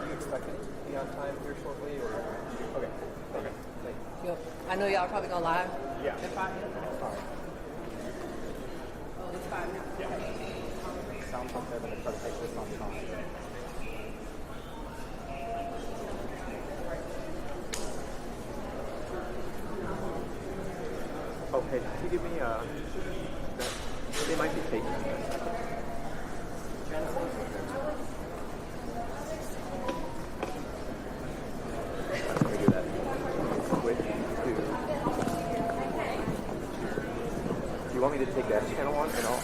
[SPEAKER 15] you expect it to be on time here shortly? Or okay. Thank you.
[SPEAKER 10] Yep. I know y'all are probably gonna live.
[SPEAKER 15] Yeah.
[SPEAKER 10] In 5 minutes.
[SPEAKER 15] All right.
[SPEAKER 10] Oh, it's 5 now.
[SPEAKER 15] Yeah. Sounds like they're going to try to take this on time. Okay, can you give me they might be taking it. Let me do that. Switch to. Do you want me to take that channel on and off?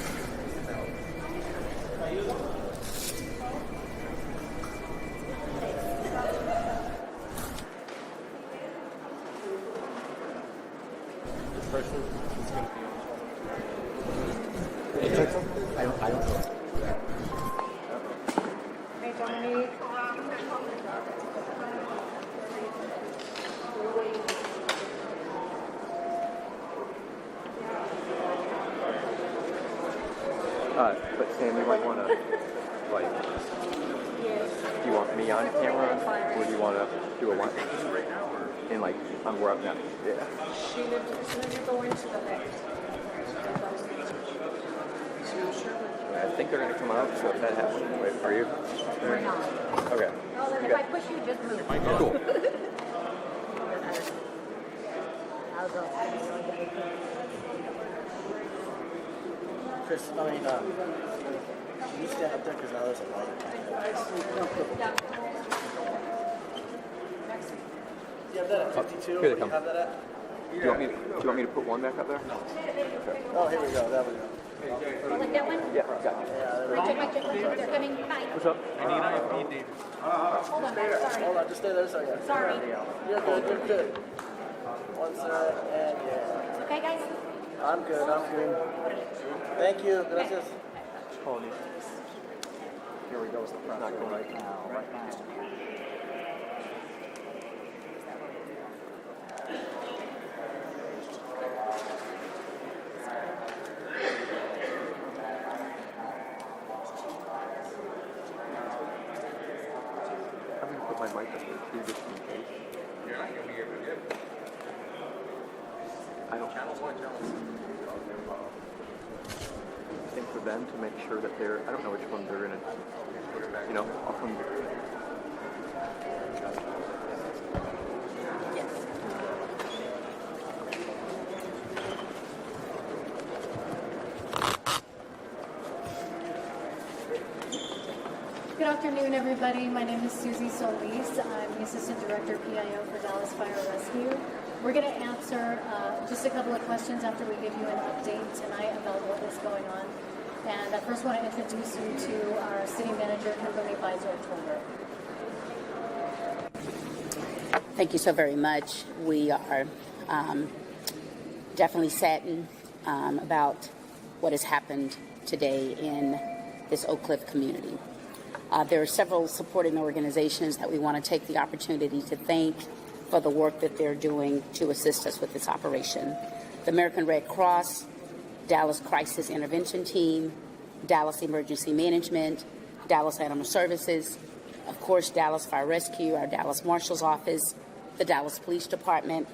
[SPEAKER 15] This person is going to be on. I don't know.
[SPEAKER 10] Hey, Dominique.
[SPEAKER 15] But Sam, you might want to, like, do you want me on camera, or do you want to do a one? And like, I'm where I'm at. Yeah.
[SPEAKER 10] Sheila, as soon as you go into the next.
[SPEAKER 15] I think they're going to come out, so if that happens, wait, are you?
[SPEAKER 10] We're not.
[SPEAKER 15] Okay.
[SPEAKER 10] Oh, then if I push you, just move.
[SPEAKER 15] Cool.
[SPEAKER 10] I'll go.
[SPEAKER 6] Chris, can you stand up there because now there's a light? Do you have that at 52?
[SPEAKER 15] Here they
[SPEAKER 6] Where do you
[SPEAKER 15] come.
[SPEAKER 6] have that at?
[SPEAKER 15] Do you want me to put one back up there?
[SPEAKER 6] No. Okay. Oh, here we go. That we go.
[SPEAKER 10] Like that one?
[SPEAKER 15] Yeah, got you.
[SPEAKER 10] Check. They're coming. Bye.
[SPEAKER 15] What's up?
[SPEAKER 10] Hold on, sorry.
[SPEAKER 6] Hold on, just stay there. Sorry.
[SPEAKER 10] Sorry.
[SPEAKER 6] You're good. One side, and yeah.
[SPEAKER 10] Okay, guys?
[SPEAKER 6] I'm good. Thank you. Gracias.
[SPEAKER 15] Tony. Here we go. It's the front. Not going right now. I'm going to put my mic up there too, just in case. You're not going to be able to get it. I don't. Channel 1, channel 2. And for them to make sure that they're, I don't know which one they're going to, I'll come.
[SPEAKER 16] Good afternoon, everybody. My name is Susie Solis. I'm the Assistant Director PIO for Dallas Fire Rescue. We're going to answer just a couple of questions after we give you an update tonight about what is going on. And I first want to introduce you to our City Manager, Kimberly Beisel-Tolbert.
[SPEAKER 7] Thank you so very much. We are definitely saddened about what has happened today in this Oak Cliff community. There are several supporting organizations that we want to take the opportunity to thank for the work that they're doing to assist us with this operation. The American Red Cross, Dallas Crisis Intervention Team, Dallas Emergency Management, Dallas Animal Services, of course, Dallas Fire Rescue, our Dallas Marshal's Office, the Dallas Police Department,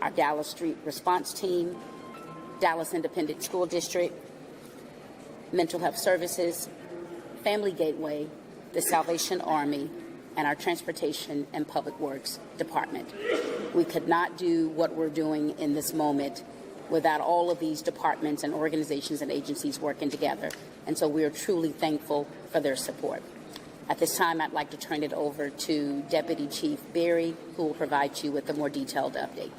[SPEAKER 7] our Dallas Street Response Team, Dallas Independent School District, Mental Health Services, Family Gateway, the Salvation Army, and our Transportation and Public Works Department. We could not do what we're doing in this moment without all of these departments and organizations and agencies working together. And so we are truly thankful for their support. At this time, I'd like to turn it over to Deputy Chief Berry, who will provide you with a more detailed update.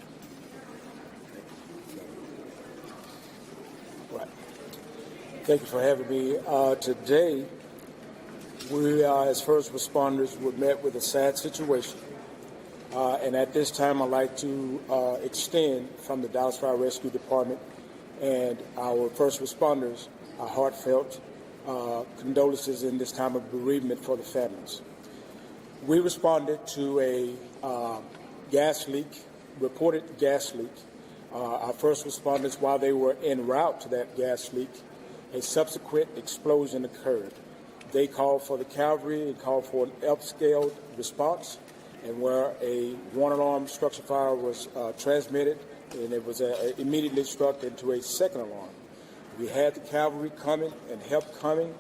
[SPEAKER 17] Right. Thank you for having me. Today, we, as first responders, were met with a sad situation. And at this time, I'd like to extend from the Dallas Fire Rescue Department and our first responders our heartfelt condolences in this time of bereavement for the families. we responded to a gas leak, reported gas leak. Our first responders, while they were en route to that gas leak, a subsequent explosion occurred. They called for the cavalry and called for an upscaled response, and where a one-alarm structure fire was transmitted, and it was immediately struck into a second alarm. We had the cavalry coming and help coming,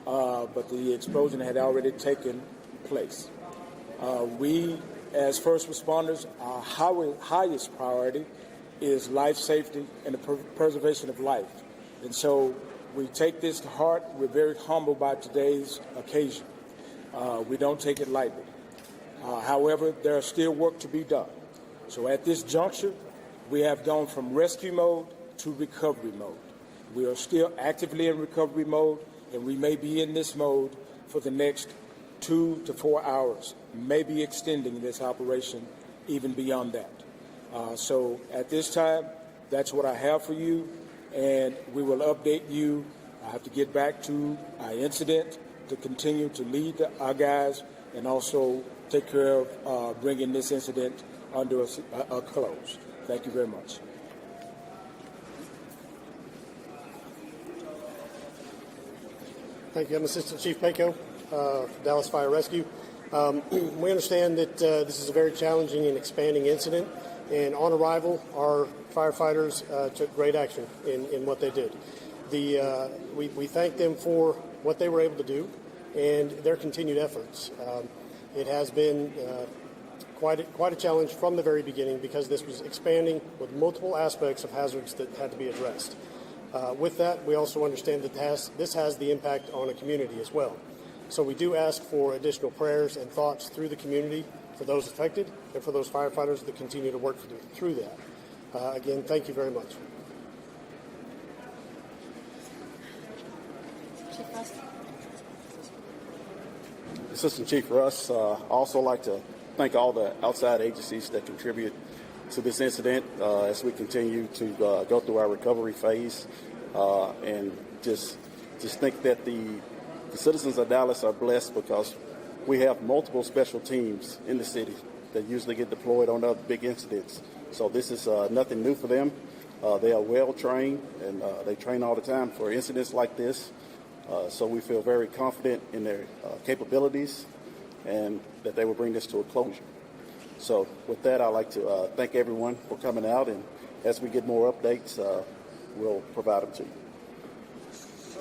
[SPEAKER 17] but the explosion had already taken place. We, as first responders, our highest priority is life safety and the preservation of life. And so we take this to heart. We're very humbled by today's occasion. We don't take it lightly. However, there is still work to be done. So at this juncture, we have gone from rescue mode to recovery mode. We are still actively in recovery mode, and we may be in this mode for the next 2 to 4 hours, maybe extending this operation even beyond that. So at this time, that's what I have for you, and we will update you. I have to get back to our incident to continue to lead our guys and also take care of bringing this incident under a close. Thank you very much.
[SPEAKER 18] Thank you. I'm Assistant Chief Pako, Dallas Fire Rescue. We understand that this is a very challenging and expanding incident, and on arrival, our firefighters took great action in what they did. We thank them for what they were able to do and their continued efforts. It has been quite a challenge from the very beginning because this was expanding with multiple aspects of hazards that had to be addressed. With that, we also understand that this has the impact on a community as well. So we do ask for additional prayers and thoughts through the community for those affected and for those firefighters that continue to work through that. Again, thank you very much.
[SPEAKER 9] Assistant Chief Russ, also like to thank all the outside agencies that contribute to this incident as we continue to go through our recovery phase, and just think that the citizens of Dallas are blessed because we have multiple special teams in the city that usually get deployed on other big incidents. So this is nothing new for them. They are well trained, and they train all the time for incidents like this. So we feel very confident in their capabilities and that they will bring this to a closure. So with that, I'd like to thank everyone for coming out, and as we get more updates, we'll provide them to you.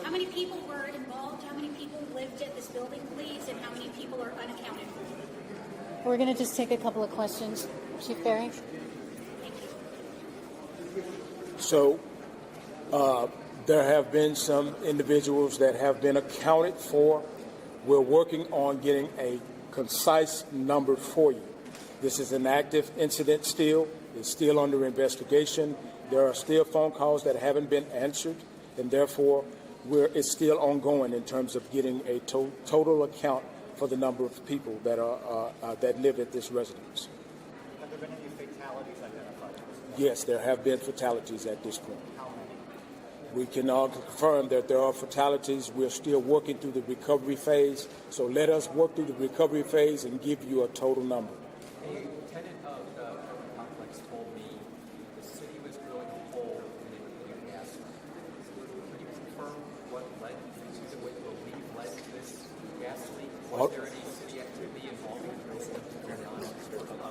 [SPEAKER 19] How many people were involved? How many people lived at this building, please? And how many people are unaccounted for?
[SPEAKER 16] We're going to just take a couple of questions. Chief Berry?
[SPEAKER 17] So there have been some individuals that have been accounted for. We're working on getting a concise number for you. This is an active incident still. It's still under investigation. There are still phone calls that haven't been answered, and therefore it's still ongoing in terms of getting a total account for the number of people that that live at this residence.
[SPEAKER 6] Have there been any fatalities identified?
[SPEAKER 17] Yes, there have been fatalities at this point. We can all confirm that there are fatalities. We're still working through the recovery phase, so let us work through the recovery phase and give you a total number.
[SPEAKER 12] A tenant of the apartment complex told me the city was drilling a hole in a gas line. Can you confirm what led to what you believe led to this gas leak? Was there any city activity involving drilling?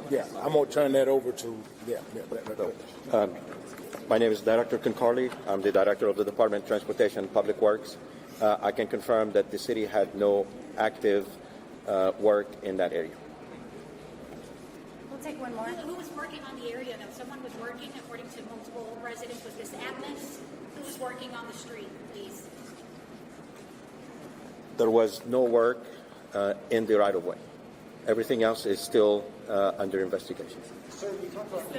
[SPEAKER 17] Yeah, I'm going to turn that over to,
[SPEAKER 15] My name is Director Concarly. I'm the Director of the Department of Transportation and Public Works. I can confirm that the city had no active work in that area.
[SPEAKER 19] We'll take one more. Who was working on the area, though? Someone was working, according to multiple residents. Was this Atmos? Who was working on the street, please?
[SPEAKER 15] There was no work in the right-of-way. Everything else is still under investigation.
[SPEAKER 6] Sir, you talked about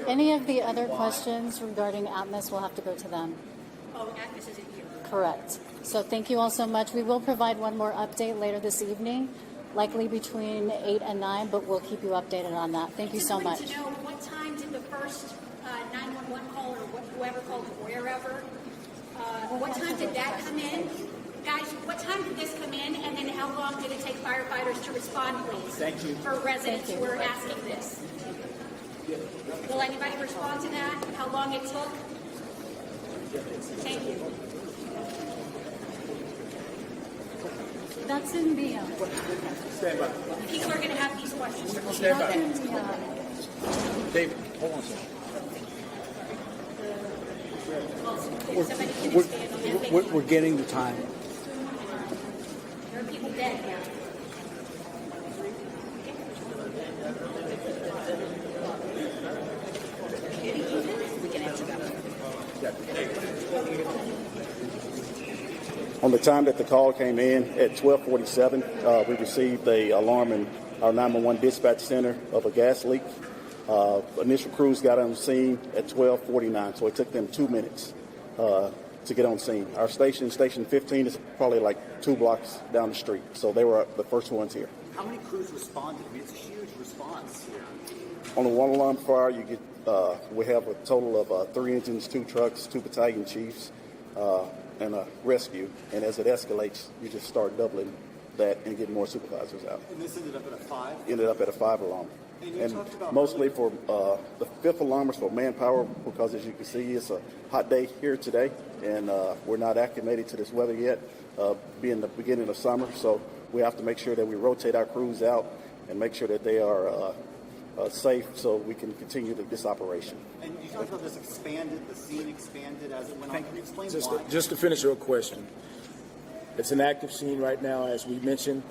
[SPEAKER 16] Any of the other questions regarding Atmos will have to go to them.
[SPEAKER 19] Oh, Atmos isn't here.
[SPEAKER 16] Correct. So thank you all so much. We will provide one more update later this evening, likely between 8 and 9, but we'll keep you updated on that. Thank you so much.
[SPEAKER 19] To know what time did the first 911 call or whoever called wherever, what time did that come in? Guys, what time did this come in, and then how long did it take firefighters to respond, please?
[SPEAKER 6] Thank you.
[SPEAKER 19] For residents who are asking this. Will anybody respond to that? How long it took? Thank you.
[SPEAKER 16] That's in the
[SPEAKER 6] Stand by.
[SPEAKER 19] People are going to have these questions.
[SPEAKER 6] Stand by.
[SPEAKER 16] that's in the
[SPEAKER 6] David, hold on a second.
[SPEAKER 19] Somebody can expand on that. Thank you.
[SPEAKER 6] We're getting the time.
[SPEAKER 19] There are people dead now.
[SPEAKER 2] We can answer that.
[SPEAKER 9] On the time that the call came in at 12:47, we received a alarm in our 911 dispatch center of a gas leak. Initial crews got on scene at 12:49, so it took them 2 minutes to get on scene. Our station 15, is probably like 2 blocks down the street, so they were the first ones here.
[SPEAKER 6] How many crews responded? I mean, it's a huge response here.
[SPEAKER 9] On the one alarm fire, you get we have a total of 3 engines, 2 trucks, 2 battalion chiefs, and a rescue. And as it escalates, you just start doubling that and get more supervisors out.
[SPEAKER 6] And this ended up at a 5?
[SPEAKER 9] Ended up at a 5 alarm.
[SPEAKER 6] And you
[SPEAKER 9] And
[SPEAKER 6] talked about
[SPEAKER 9] mostly for the 5th alarm is for manpower because, as you can see, it's a hot day here today, and we're not acclimated to this weather yet, being the beginning of summer. So we have to make sure that we rotate our crews out and make sure that they are safe so we can continue this operation.
[SPEAKER 6] And you talked about this expanded, the scene expanded as it went on. Can you explain why?
[SPEAKER 17] Just to finish your question, it's an active scene right now, as we mentioned.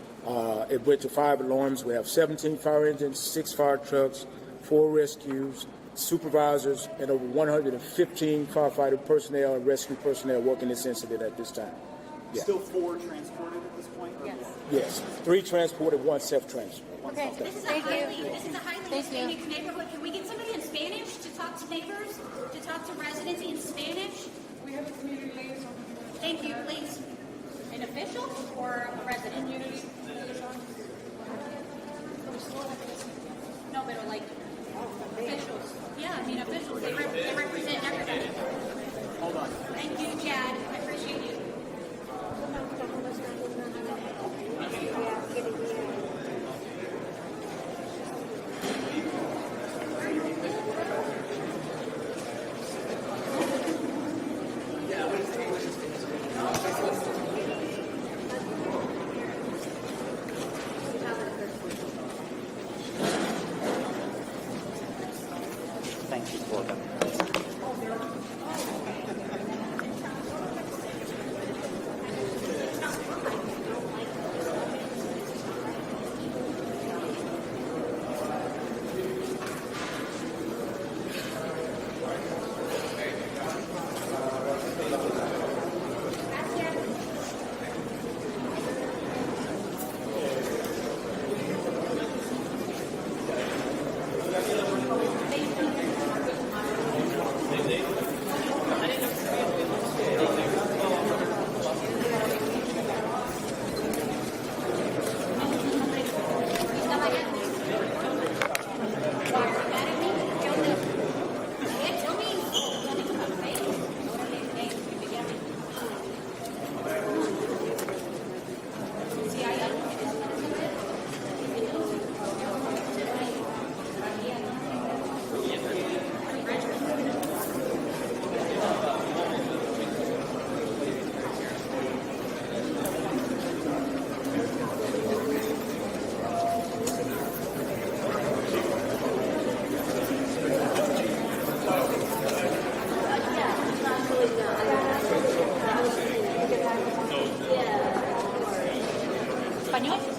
[SPEAKER 17] It went to 5 alarms. We have 17 fire engines, 6 fire trucks, 4 rescues, supervisors, and over 115 firefighter personnel and rescue personnel working this incident at this time. Yeah.
[SPEAKER 6] Still 4 transported at this point? Yes.
[SPEAKER 17] Yes. 3 transported, 1 self-transported.
[SPEAKER 19] Okay, this is a highly Hispanic neighborhood. Can we get somebody in Spanish to talk to neighbors, to talk to residents in Spanish? We have a community liaison. Thank you, please. An official or a resident? No, but like officials. Yeah, I mean officials. They represent everybody.
[SPEAKER 6] Hold on.
[SPEAKER 19] Thank you, Chad. I appreciate you.
[SPEAKER 6] Thank you for them.
[SPEAKER 19] ¿Español?